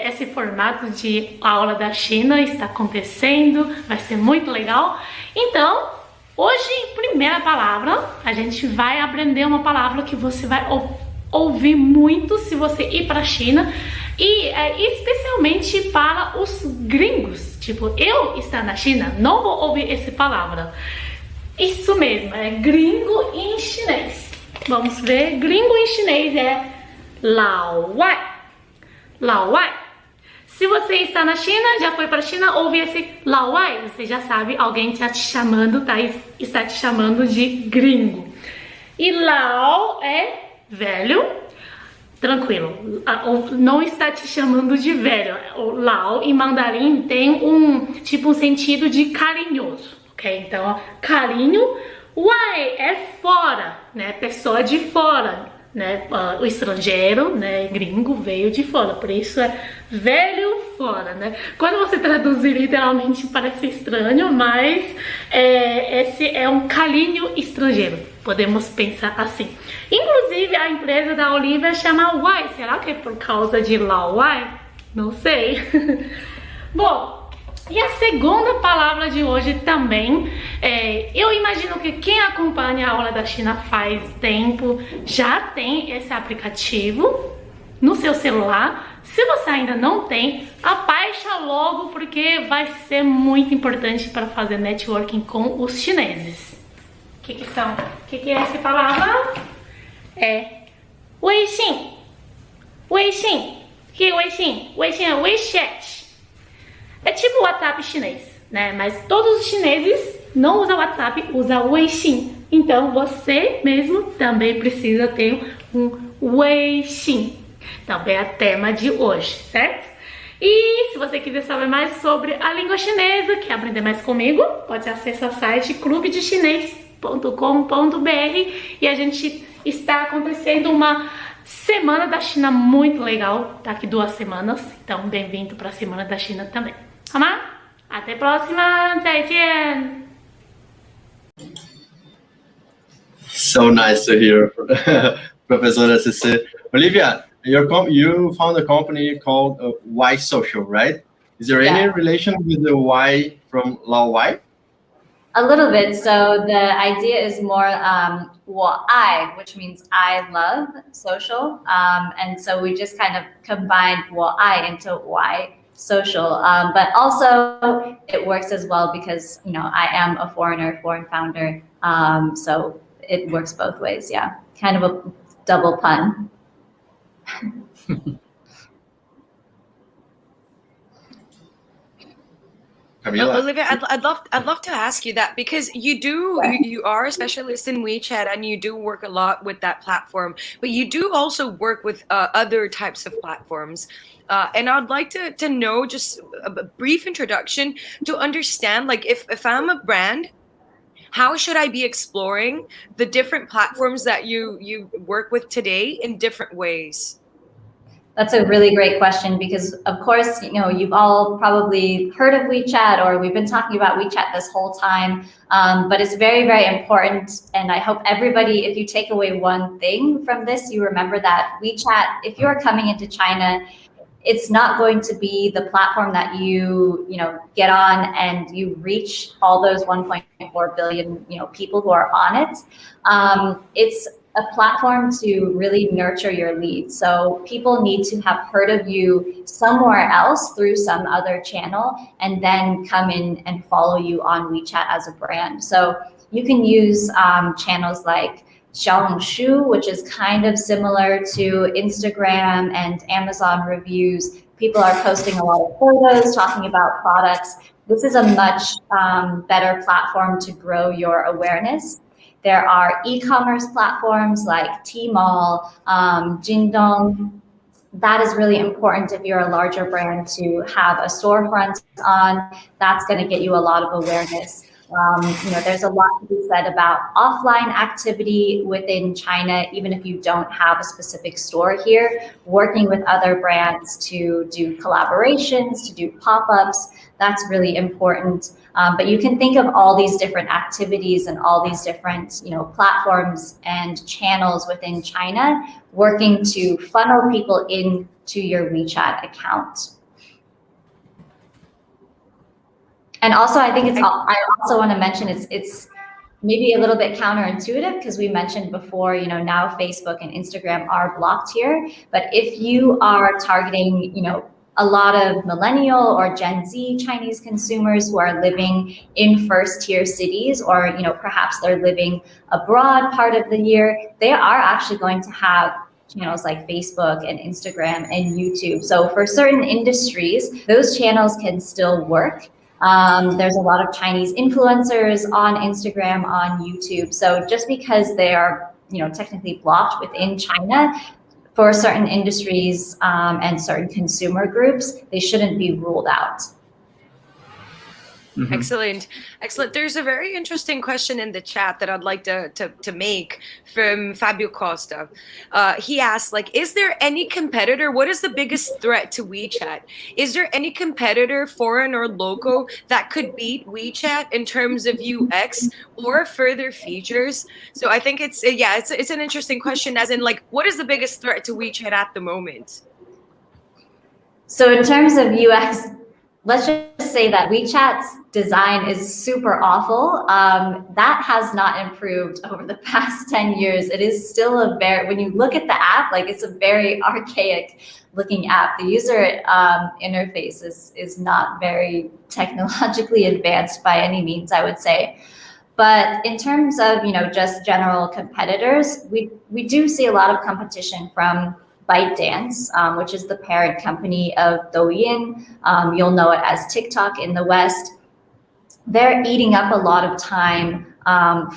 esse formato de aula da China está acontecendo. Vai ser muito legal. Então, hoje, primeira palavra, a gente vai aprender uma palavra que você vai ouvir muito se você ir para a China. E especialmente para os gringos. Tipo, eu estar na China, não vou ouvir essa palavra. Isso mesmo, é gringo em chinês. Vamos ver, gringo em chinês é Lao Wai. Lao Wai. Se você está na China, já foi para a China, ouve esse Lao Wai, você já sabe, alguém está te chamando, está te chamando de gringo. E Lao é velho, tranquilo, não está te chamando de velho. O Lao em mandarim tem um sentido de carinhoso. Ok, então, carinho, Wai é fora, né? Pessoa de fora, né? O estrangeiro, né? Gringo veio de fora, por isso é velho fora, né? Quando você traduzir literalmente parece estranho, mas esse é um carinho estrangeiro, podemos pensar assim. Inclusive, a empresa da Olivia chama Wai, será que é por causa de Lao Wai? Não sei. Bom, e a segunda palavra de hoje também, eu imagino que quem acompanha a aula da China faz tempo já tem esse aplicativo no seu celular. Se você ainda não tem, abaixa logo porque vai ser muito importante para fazer networking com os chineses. O que é essa palavra? É Weixin. Weixin. Que Weixin? Weixin é Wechat. É tipo o WhatsApp chinês, né? Mas todos os chineses não usam WhatsApp, usam Weixin. Então você mesmo também precisa ter um Weixin. Também é a tema de hoje, certo? E se você quiser saber mais sobre a língua chinesa, quer aprender mais comigo, pode acessar o site clubedechinês.com.br e a gente está acontecendo uma Semana da China muito legal, daqui 2 semanas, então bem-vindo para a Semana da China também. 好吗？ Até a próxima, 再见! So nice to hear, Professor Hsieh. Olivia, you found a company called Y Social, right? Is there any relation with the Y from Lao Wai? A little bit. So the idea is more 我爱, which means I love social. And so we just kind of combined 我爱 into Y social. But also it works as well because, you know, I am a foreign founder. So it works both ways. Yeah. Kind of a double pun. Camila? Olivia, I'd love to ask you that because you are a specialist in WeChat and you do work a lot with that platform, but you do also work with other types of platforms. And I'd like to know just a brief introduction to understand, like if I'm a brand, how should I be exploring the different platforms that you work with today in different ways? That's a really great question because, of course, you know, you've all probably heard of WeChat or we've been talking about WeChat this whole time, but it's very, very important. And I hope everybody, if you take away one thing from this, you remember that WeChat, if you're coming into China, it's not going to be the platform that you get on and you reach all those 1.4 billion, people who are on it. It's a platform to really nurture your leads. So people need to have heard of you somewhere else through some other channel and then come in and follow you on WeChat as a brand. So you can use channels like Xiaohongshu, which is kind of similar to Instagram and Amazon reviews. People are posting a lot of photos, talking about products. This is a much better platform to grow your awareness. There are e-commerce platforms like Tmall, Jingdong, that is really important if you're a larger brand to have a storefront on. That's going to get you a lot of awareness. There's a lot to be said about offline activity within China, even if you don't have a specific store here, working with other brands to do collaborations, to do pop-ups. That's really important. But you can think of all these different activities and all these different, platforms and channels within China working to funnel people into your WeChat account. And also, I think I also want to mention it's maybe a little bit counterintuitive because we mentioned before, now Facebook and Instagram are blocked here. But if you are targeting, a lot of millennial or Gen Z Chinese consumers who are living in first-tier cities, or perhaps they're living abroad part of the year, they are actually going to have channels like Facebook and Instagram and YouTube. So for certain industries, those channels can still work. There's a lot of Chinese influencers on Instagram, on YouTube. So just because they are, technically blocked within China, for certain industries and certain consumer groups, they shouldn't be ruled out. Mm-hmm. Excellent. There's a very interesting question in the chat that I'd like to make from Fabio Costa. He asked, is there any competitor? What is the biggest threat to WeChat? Is there any competitor, foreign or local, that could beat WeChat in terms of UX or further features? So I think it's an interesting question, as in what is the biggest threat to WeChat at the moment? So in terms of UX, let's just say that WeChat's design is super awful. That has not improved over the past 10 years. It is still when you look at the app, it's a very archaic looking app. The user interface is not very technologically advanced by any means, I would say. But in terms of, just general competitors, we do see a lot of competition from ByteDance, which is the parent company of Douyin. You'll know it as TikTok in the West. They're eating up a lot of time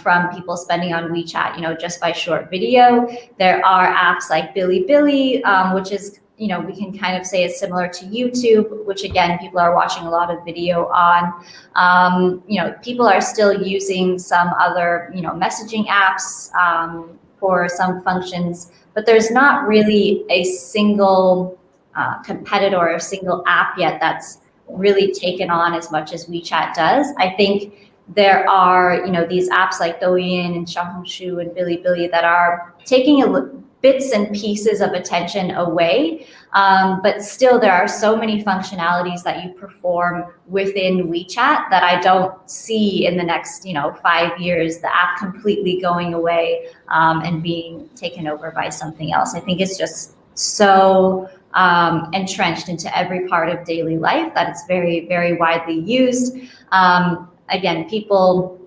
from people spending on WeChat, just by short video. There are apps like Bilibili, which is, we can kind of say is similar to YouTube, which again, people are watching a lot of video on. People are still using some other, messaging apps for some functions, but there's not really a single competitor or a single app yet that's really taken on as much as WeChat does. I think there are, these apps like Douyin and Xiaohongshu and Bilibili that are taking bits and pieces of attention away, but still there are so many functionalities that you perform within WeChat that I don't see in the next 5 years the app completely going away and being taken over by something else. I think it's just so entrenched into every part of daily life that it's very, very widely used. Again, people,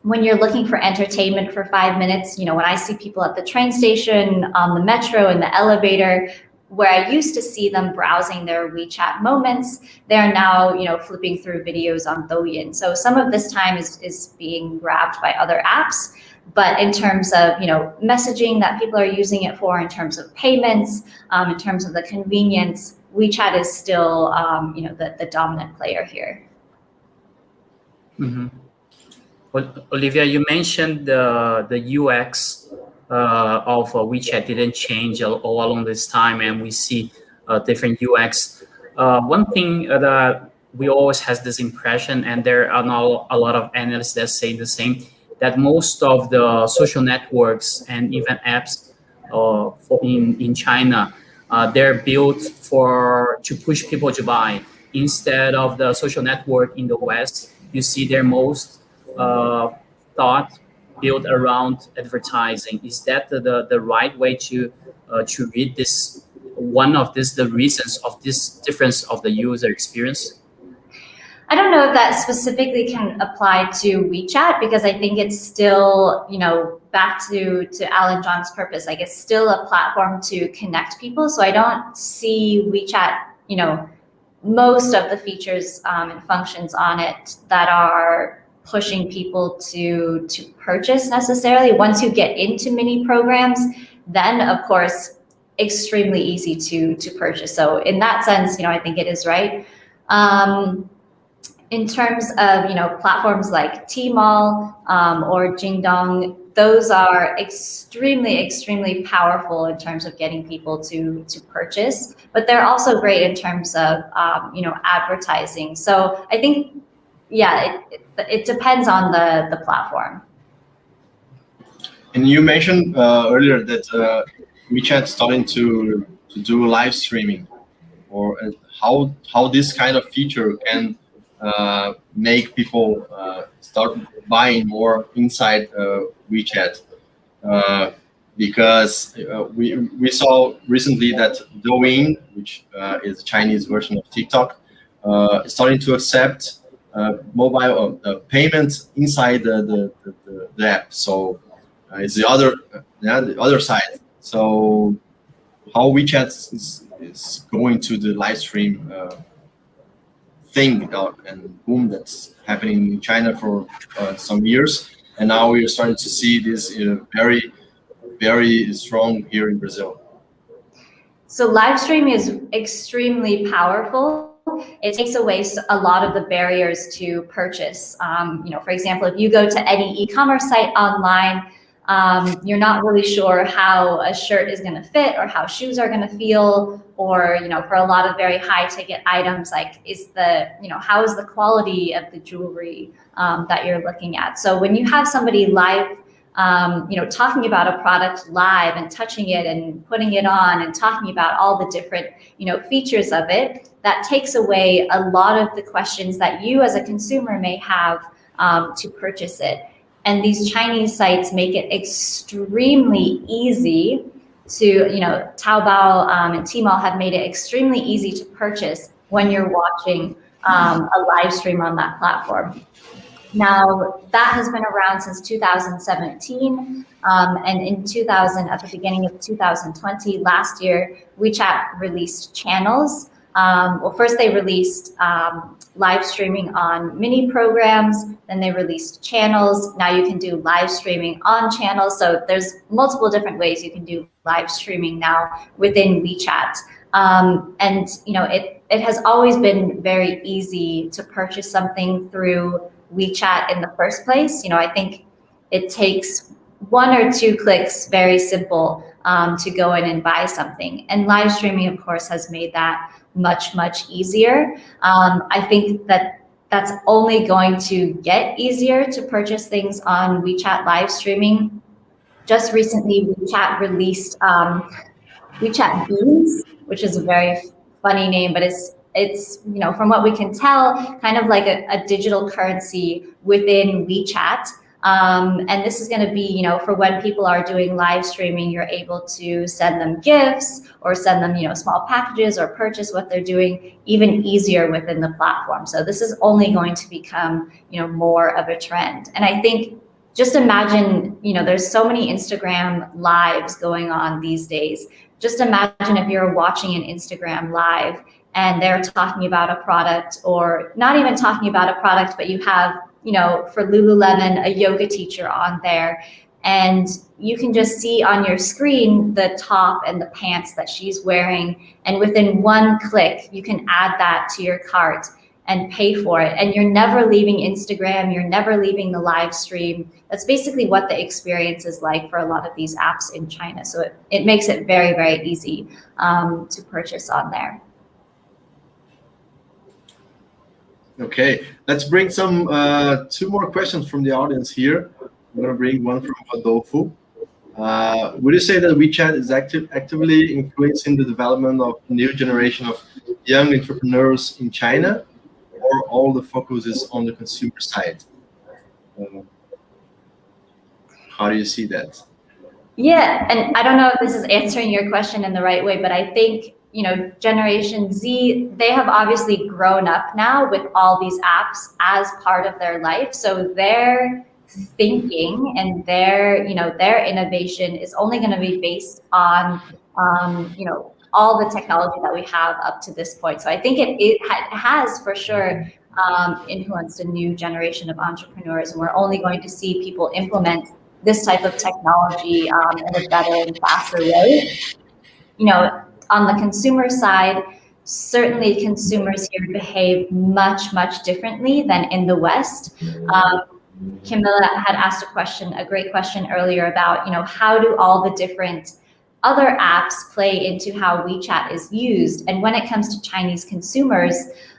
when you're looking for entertainment for 5 minutes, when I see people at the train station, on the metro, in the elevator, where I used to see them browsing their WeChat moments, they're now, flipping through videos on Douyin. So some of this time is being grabbed by other apps. But in terms of, messaging that people are using it for, in terms of payments, in terms of the convenience, WeChat is still, the dominant player here. Mm-hmm. Olivia, you mentioned the UX of WeChat didn't change all along this time, and we see different UX. One thing that we always has this impression, and there are now a lot of analysts that say the same, that most of the social networks and even apps in China, they're built to push people to buy. Instead of the social network in the West, you see their most thought built around advertising. Is that the right way to read this? One of the reasons of this difference of the user experience? I don't know if that specifically can apply to WeChat, because I think it's still, back to Alan Zhang's purpose, like it's still a platform to connect people. So I don't see WeChat, most of the features and functions on it that are pushing people to purchase necessarily. Once you get into mini programs, then of course extremely easy to purchase. So in that sense, I think it is right. In terms of, platforms like Tmall or Jingdong, those are extremely, extremely powerful in terms of getting people to purchase, but they're also great in terms of, advertising. So I think, it depends on the platform. And you mentioned earlier that WeChat starting to do live streaming, or how this kind of feature can make people start buying more inside WeChat, because we saw recently that Douyin, which is a Chinese version of TikTok, is starting to accept mobile payments inside the app. So it's the other side. So how WeChat is going to the live stream thing and boom that's happening in China for some years, and now we're starting to see this very, very strong here in Brazil. So live stream is extremely powerful. It takes away a lot of the barriers to purchase. For example, if you go to any e-commerce site online, you're not really sure how a shirt is going to fit or how shoes are going to feel, or for a lot of very high ticket items, like how is the quality of the jewelry that you're looking at. So when you have somebody live, talking about a product live and touching it and putting it on and talking about all the different features of it, that takes away a lot of the questions that you as a consumer may have to purchase it. And these Chinese sites make it extremely easy to, Taobao and Tmall have made it extremely easy to purchase when you're watching a live stream on that platform. Now, that has been around since 2017, and at the beginning of 2020, last year, WeChat released channels. First they released live streaming on mini programs, then they released channels. Now you can do live streaming on channels. So there's multiple different ways you can do live streaming now within WeChat. And it has always been very easy to purchase something through WeChat in the first place. I think it takes 1 or 2 clicks, very simple, to go in and buy something. And live streaming, of course, has made that much, much easier. I think that's only going to get easier to purchase things on WeChat live streaming. Just recently, WeChat released Wechat Booms, which is a very funny name, but it's from what we can tell, kind of like a digital currency within WeChat. And this is going to be, for when people are doing live streaming, you're able to send them gifts or send them, small packages or purchase what they're doing even easier within the platform. So this is only going to become, more of a trend. And I think just imagine, there's so many Instagram lives going on these days. Just imagine if you're watching an Instagram live and they're talking about a product, or not even talking about a product, but you have, for Lululemon, a yoga teacher on there, and you can just see on your screen the top and the pants that she's wearing, and within 1 click, you can add that to your cart and pay for it. And you're never leaving Instagram, you're never leaving the live stream. That's basically what the experience is like for a lot of these apps in China. So it makes it very, very easy to purchase on there. Okay, let's bring some 2 more questions from the audience here. I'm going to bring one from Adolfo. Would you say that WeChat is actively influencing the development of a new generation of young entrepreneurs in China, or all the focus is on the consumer side? How do you see that? Yeah, and I don't know if this is answering your question in the right way, but I think, Generation Z, they have obviously grown up now with all these apps as part of their life. So their thinking and their innovation is only going to be based on, all the technology that we have up to this point. So I think it has for sure influenced a new generation of entrepreneurs, and we're only going to see people implement this type of technology in a better and faster way. on the consumer side, certainly consumers here behave much, much differently than in the West. Camila had asked a great question earlier about, how do all the different other apps play into how WeChat is used? And when it comes to Chinese consumers,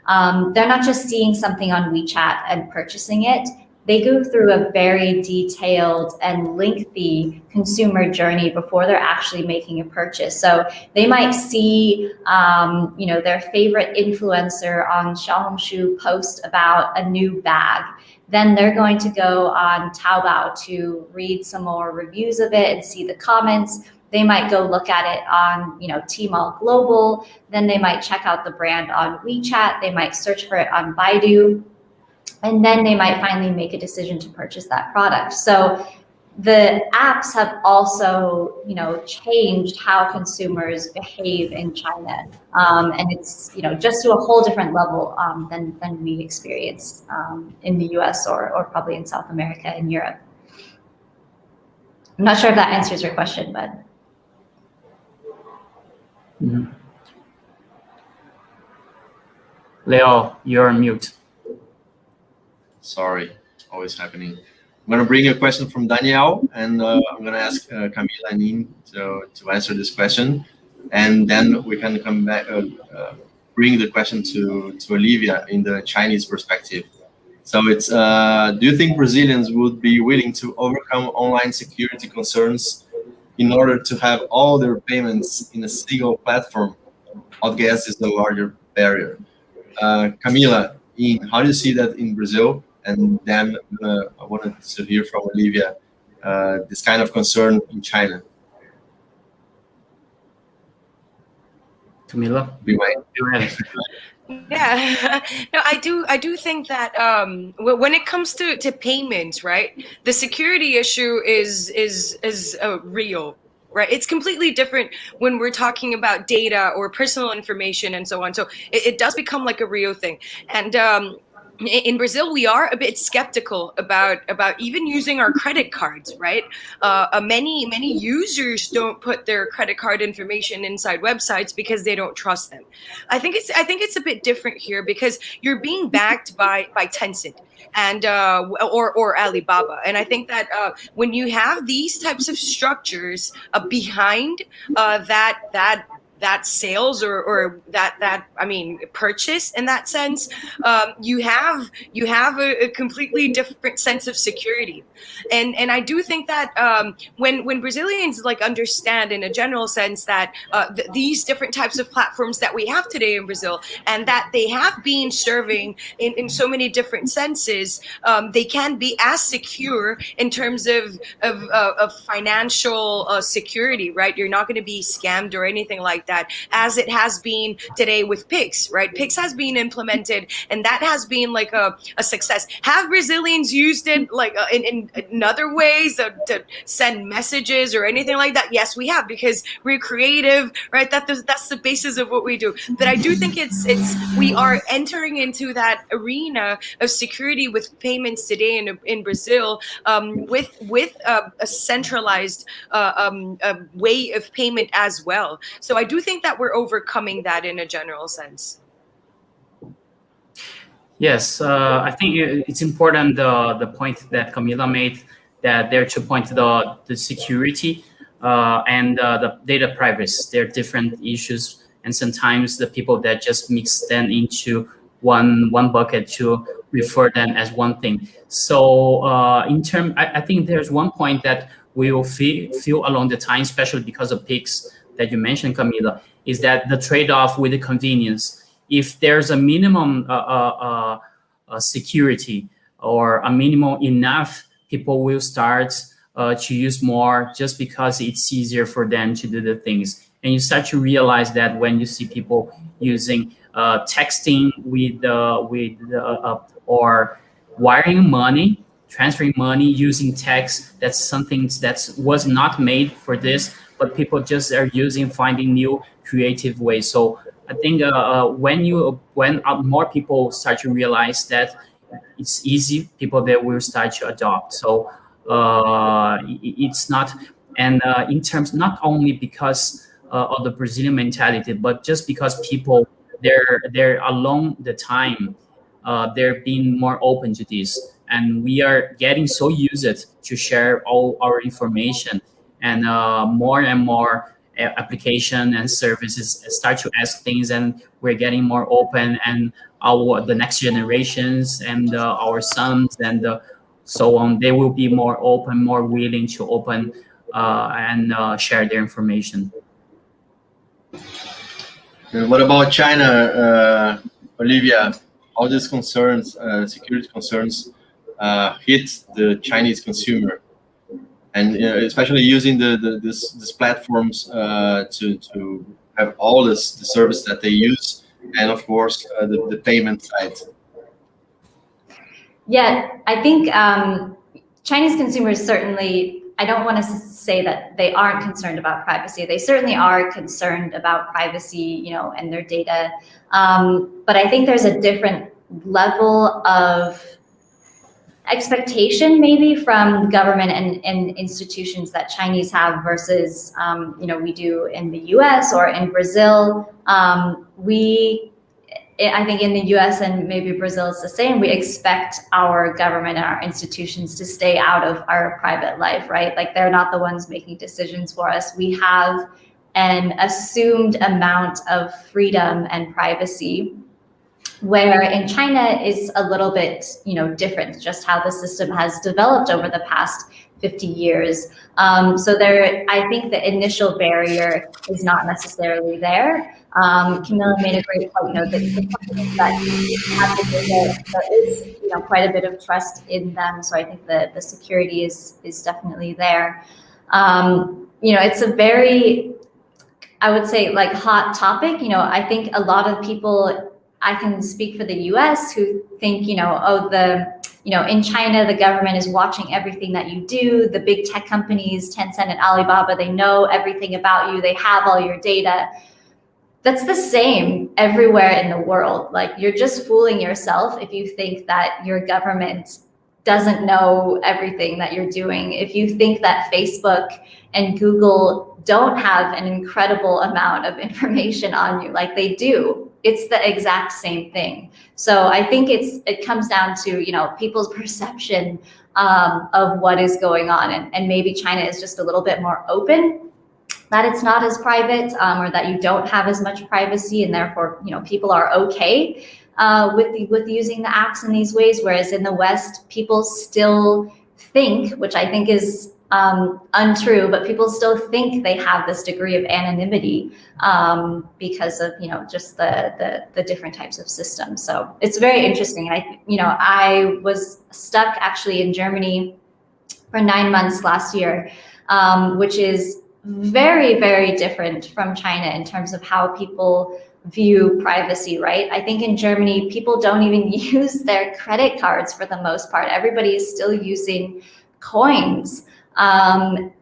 they're not just seeing something on WeChat and purchasing it. They go through a very detailed and lengthy consumer journey before they're actually making a purchase. So they might see, their favorite influencer on Xiaohongshu post about a new bag. Then they're going to go on Taobao to read some more reviews of it and see the comments. They might go look at it on, Tmall Global. Then they might check out the brand on WeChat. They might search for it on Baidu. And then they might finally make a decision to purchase that product. So the apps have also, changed how consumers behave in China. And it's, just to a whole different level than we experience in the US or probably in South America and Europe. I'm not sure if that answers your question, but. Mm-hmm. Leal, you're on mute. Sorry, always happening. I'm going to bring a question from Danielle, and I'm going to ask Camila and Yin to answer this question, and then we can come back, bring the question to Olivia in the Chinese perspective. So it's, do you think Brazilians would be willing to overcome online security concerns in order to have all their payments in a single platform? I guess is the larger barrier. Camila, Yin, how do you see that in Brazil? And then I wanted to hear from Olivia this kind of concern in China. Camila, go ahead. Yeah, no, I do think that when it comes to payments, right, the security issue is real. Right, it's completely different when we're talking about data or personal information and so on. So it does become like a real thing. And in Brazil, we are a bit skeptical about even using our credit cards, right? Many users don't put their credit card information inside websites because they don't trust them. I think it's a bit different here because you're being backed by Tencent and or Alibaba, and I think that when you have these types of structures behind that sales or that purchase in that sense, you have a completely different sense of security, and I do think that when Brazilians understand in a general sense that these different types of platforms that we have today in Brazil and that they have been serving in so many different senses, they can be as secure in terms of financial security, right? You're not going to be scammed or anything like that, as it has been today with Pix, right? Pix has been implemented, and that has been like a success. Have Brazilians used it in other ways to send messages or anything like that? Yes, we have, because we're creative, right? That's the basis of what we do. But I do think we are entering into that arena of security with payments today in Brazil, with a centralized way of payment as well. So I do think that we're overcoming that in a general sense. Yes, I think it's important the point that Camila made, that there are 2 points: the security and the data privacy. They're different issues, and sometimes the people that just mix them into one bucket to refer them as one thing. So I think there's one point that we will feel along the time, especially because of Pix that you mentioned, Camila, is that the trade-off with the convenience. If there's a minimum security or a minimum enough, people will start to use more just because it's easier for them to do the things. And you start to realize that when you see people using texting or wiring money, transferring money using text, that's something that was not made for this, but people just are finding new creative ways. So I think when more people start to realize that it's easy, people that will start to adopt. So it's not, and in terms, not only because of the Brazilian mentality, but just because people they're along the time, they're being more open to this, and we are getting so used to share all our information, and more application and services start to ask things, and we're getting more open, and the next generations and our sons and so on, they will be more open, more willing to open and share their information. And what about China, Olivia? All these concerns, security concerns, hit the Chinese consumer, and especially using these platforms to have all the service that they use, and of course the payment side. Yeah, I think Chinese consumers certainly, I don't want to say that they aren't concerned about privacy. They certainly are concerned about privacy, and their data. But I think there's a different level of expectation maybe from the government and institutions that Chinese have versus, we do in the US or in Brazil. I think in the US and maybe Brazil is the same. We expect our government and our institutions to stay out of our private life, right? Like they're not the ones making decisions for us. We have an assumed amount of freedom and privacy, where in China is a little bit, different, just how the system has developed over the past 50 years. So I think the initial barrier is not necessarily there. Camila made a great point, that the companies that have the data, there is, quite a bit of trust in them. So I think the security is definitely there. It's a very, I would say, like hot topic. I think a lot of people, I can speak for the US, who think, in China, the government is watching everything that you do. The big tech companies, Tencent and Alibaba, they know everything about you. They have all your data. That's the same everywhere in the world. Like, you're just fooling yourself if you think that your government doesn't know everything that you're doing. If you think that Facebook and Google don't have an incredible amount of information on you, like they do. It's the exact same thing. So I think it comes down to, people's perception of what is going on. And maybe China is just a little bit more open, that it's not as private, or that you don't have as much privacy, and therefore, people are okay with using the apps in these ways. Whereas in the West, people still think, which I think is untrue, but people still think they have this degree of anonymity because of just the different types of systems. So it's very interesting. I was stuck actually in Germany for 9 months last year, which is very, very different from China in terms of how people view privacy, right? I think in Germany, people don't even use their credit cards for the most part. Everybody is still using coins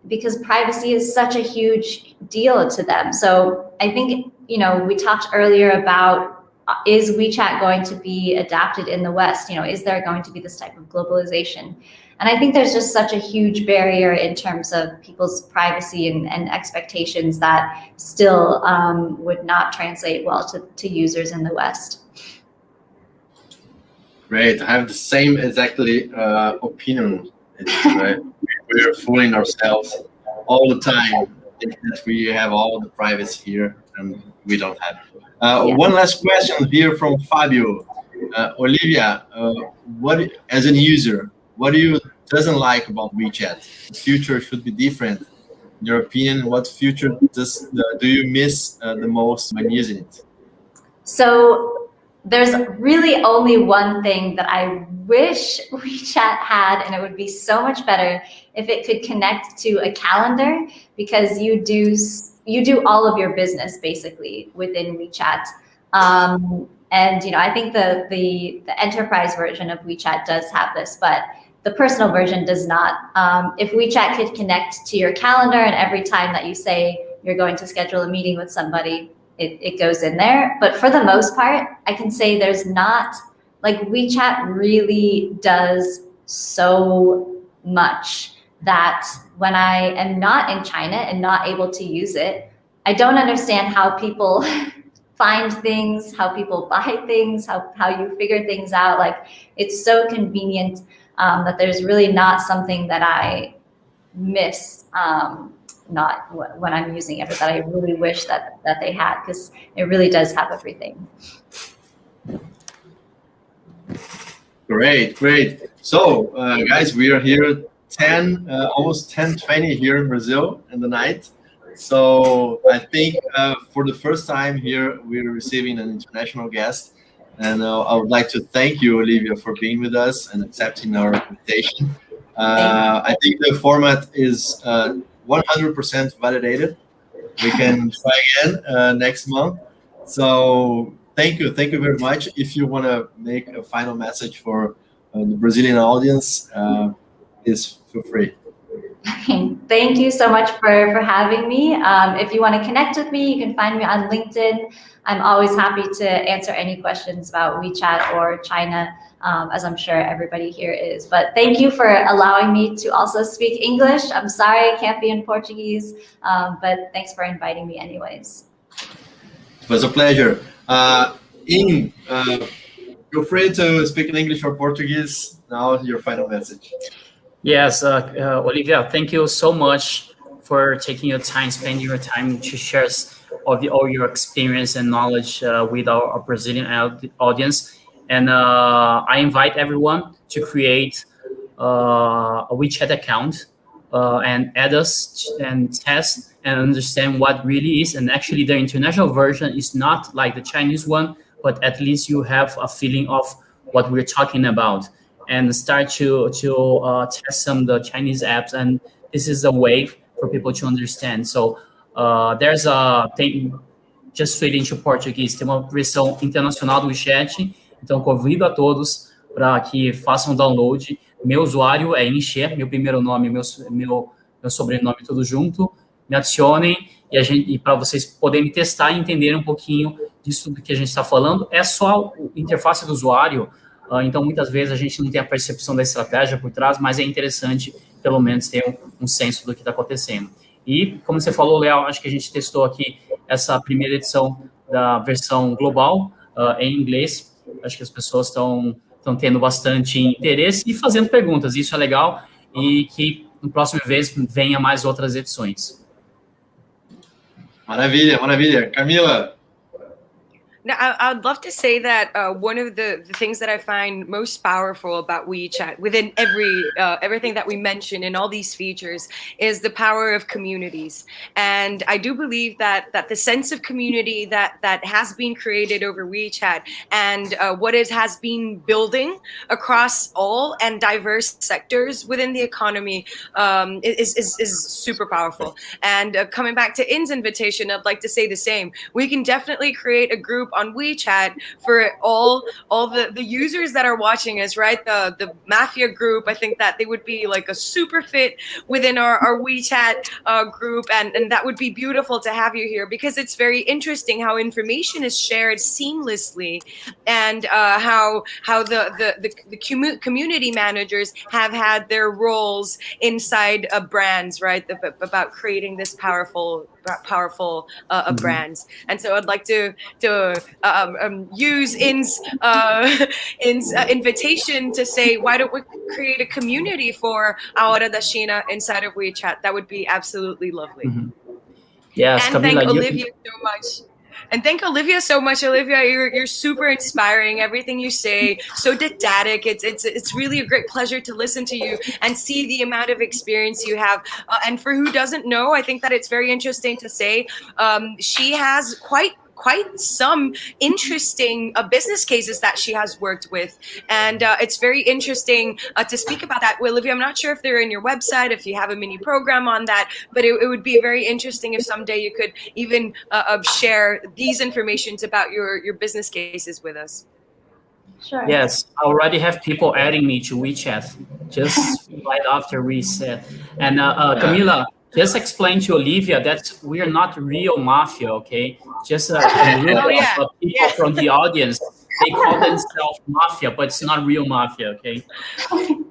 because privacy is such a huge deal to them. So I think, we talked earlier about, is WeChat going to be adapted in the West? Is there going to be this type of globalization? And I think there's just such a huge barrier in terms of people's privacy and expectations that still would not translate well to users in the West. Great. I have the same exactly opinion. Right? We're fooling ourselves all the time, thinking that we have all the privacy here, and we don't have it. One last question here from Fabio. Olivia, what, as a user, what do you doesn't like about WeChat? The future should be different. In your opinion, what feature do you miss the most when using it? So there's really only one thing that I wish WeChat had, and it would be so much better if it could connect to a calendar, because you do all of your business basically within WeChat. And I think the enterprise version of WeChat does have this, but the personal version does not. If WeChat could connect to your calendar, and every time that you say you're going to schedule a meeting with somebody, it goes in there. But for the most part, I can say there's not, like, WeChat really does so much that when I am not in China and not able to use it, I don't understand how people find things, how people buy things, how you figure things out. Like, it's so convenient that there's really not something that I miss not when I'm using it, but that I really wish that they had, because it really does have everything. Great. So, guys, we are here almost 10:20 here in Brazil in the night. So I think for the first time here, we're receiving an international guest. And I would like to thank you, Olivia, for being with us and accepting our invitation. I think the format is 100% validated. We can try again next month. So thank you very much. If you want to make a final message for the Brazilian audience, please feel free. Thank you so much for having me. If you want to connect with me, you can find me on LinkedIn. I'm always happy to answer any questions about WeChat or China, as I'm sure everybody here is. But thank you for allowing me to also speak English. I'm sorry I can't be in Portuguese, but thanks for inviting me anyways. It was a pleasure. Feel free to speak in English or Portuguese. Now your final message. Yes, Olivia, thank you so much for taking your time, spending your time to share all your experience and knowledge with our Brazilian audience. And I invite everyone to create a WeChat account and add us and test and understand what really is. And actually, the international version is not like the Chinese one, but at least you have a feeling of what we're talking about, and start to test some of the Chinese apps. And this is a way for people to understand. So there's a thing, just straight into Português, tem uma versão internacional do Wechat, então convido a todos para que façam o download. Meu usuário é Hsieh, meu primeiro nome, meu sobrenome, tudo junto. Me adicionem e para vocês poderem testar e entenderem um pouquinho disso do que a gente está falando. É só a interface do usuário, então muitas vezes a gente não tem a percepção da estratégia por trás, mas é interessante pelo menos ter um senso do que está acontecendo. E, como você falou, Leal, acho que a gente testou aqui essa primeira edição da versão global em inglês. Acho que as pessoas estão tendo bastante interesse e fazendo perguntas. Isso é legal, e que no próximo vez venha mais outras edições. Maravilha. Camila? Now, I'd love to say that one of the things that I find most powerful about WeChat within everything that we mention in all these features is the power of communities. And I do believe that the sense of community that has been created over WeChat and what it has been building across all and diverse sectors within the economy is super powerful. And coming back to In's invitation, I'd like to say the same. We can definitely create a group on WeChat for all the users that are watching us, right? The mafia group, I think that they would be like a super fit within our WeChat group, and that would be beautiful to have you here, because it's very interesting how information is shared seamlessly, and how the community managers have had their roles inside brands, right? About creating this powerful brands. And so I'd like to use In's invitation to say, why don't we create a community for A Hora da China inside of WeChat? That would be absolutely lovely. Mm-hmm. Yes, and Camila, thank Olivia so much. And thank Olivia so much. Olivia, you're super inspiring. Everything you say, so didactic. It's really a great pleasure to listen to you and see the amount of experience you have. And for who doesn't know, I think that it's very interesting to say she has quite some interesting business cases that she has worked with, and it's very interesting to speak about that. Well, Olivia, I'm not sure if they're in your website, if you have a mini program on that, but it would be very interesting if someday you could even share these informations about your business cases with us. Sure. Yes, I already have people adding me to WeChat just right after we said. And Camila, just explain to Olivia that we are not real mafia, okay? Just a group of people from the audience. they call themselves mafia, but it's not real mafia, okay?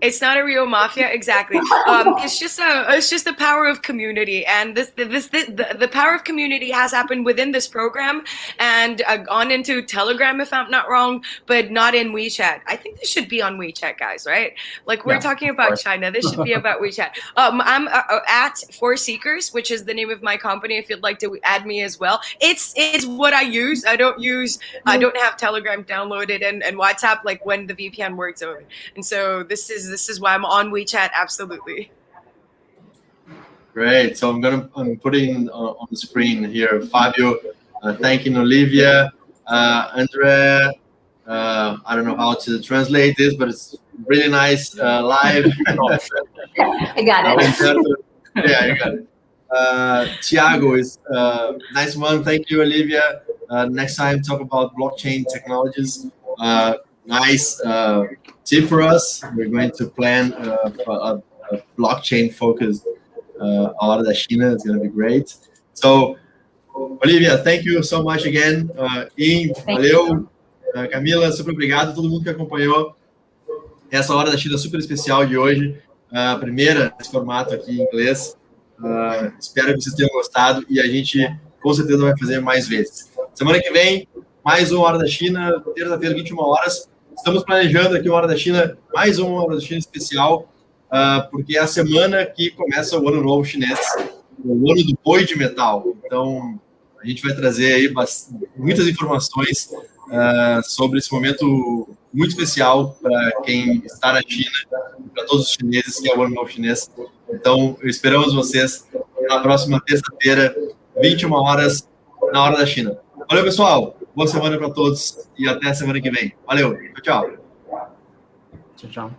It's not a real mafia, exactly. It's just the power of community, and the power of community has happened within this program and gone into Telegram, if I'm not wrong, but not in WeChat. I think this should be on WeChat, guys, right? Like we're talking about China, this should be about WeChat. I'm at Foreseekers, which is the name of my company. If you'd like to add me as well, it's what I use. I don't have Telegram downloaded and WhatsApp like when the VPN works over, and so this is why I'm on WeChat. Absolutely. Great. So I'm putting on the screen here Fabio thanking Olivia, Andrea. I don't know how to translate this, but it's really nice live. I got it. Yeah, you got it. Thiago is nice one. Thank you, Olivia. Next time, talk about blockchain technologies. Nice tip for us. We're going to plan a blockchain-focused A Hora da China. It's going to be great. So, Olivia, thank you so much again. Valeu. Camila, super obrigado a todo mundo que acompanhou essa Hora da China super especial de hoje. A primeira nesse formato aqui em inglês. Espero que vocês tenham gostado e a gente com certeza vai fazer mais vezes. Semana que vem, mais uma Hora da China, terça-feira, 21 horas. Estamos planejando aqui uma Hora da China, mais uma Hora da China especial, porque é a semana que começa o Ano Novo Chinês, o Ano do Boi de Metal. Então, a gente vai trazer aí muitas informações sobre esse momento muito especial para quem está na China, para todos os chineses, que é o Ano Novo Chinês. Então, esperamos vocês na próxima terça-feira, 21 horas, na Hora da China. Valeu, pessoal. Boa semana para todos e até a semana que vem. Valeu. Tchau. Tchau, tchau.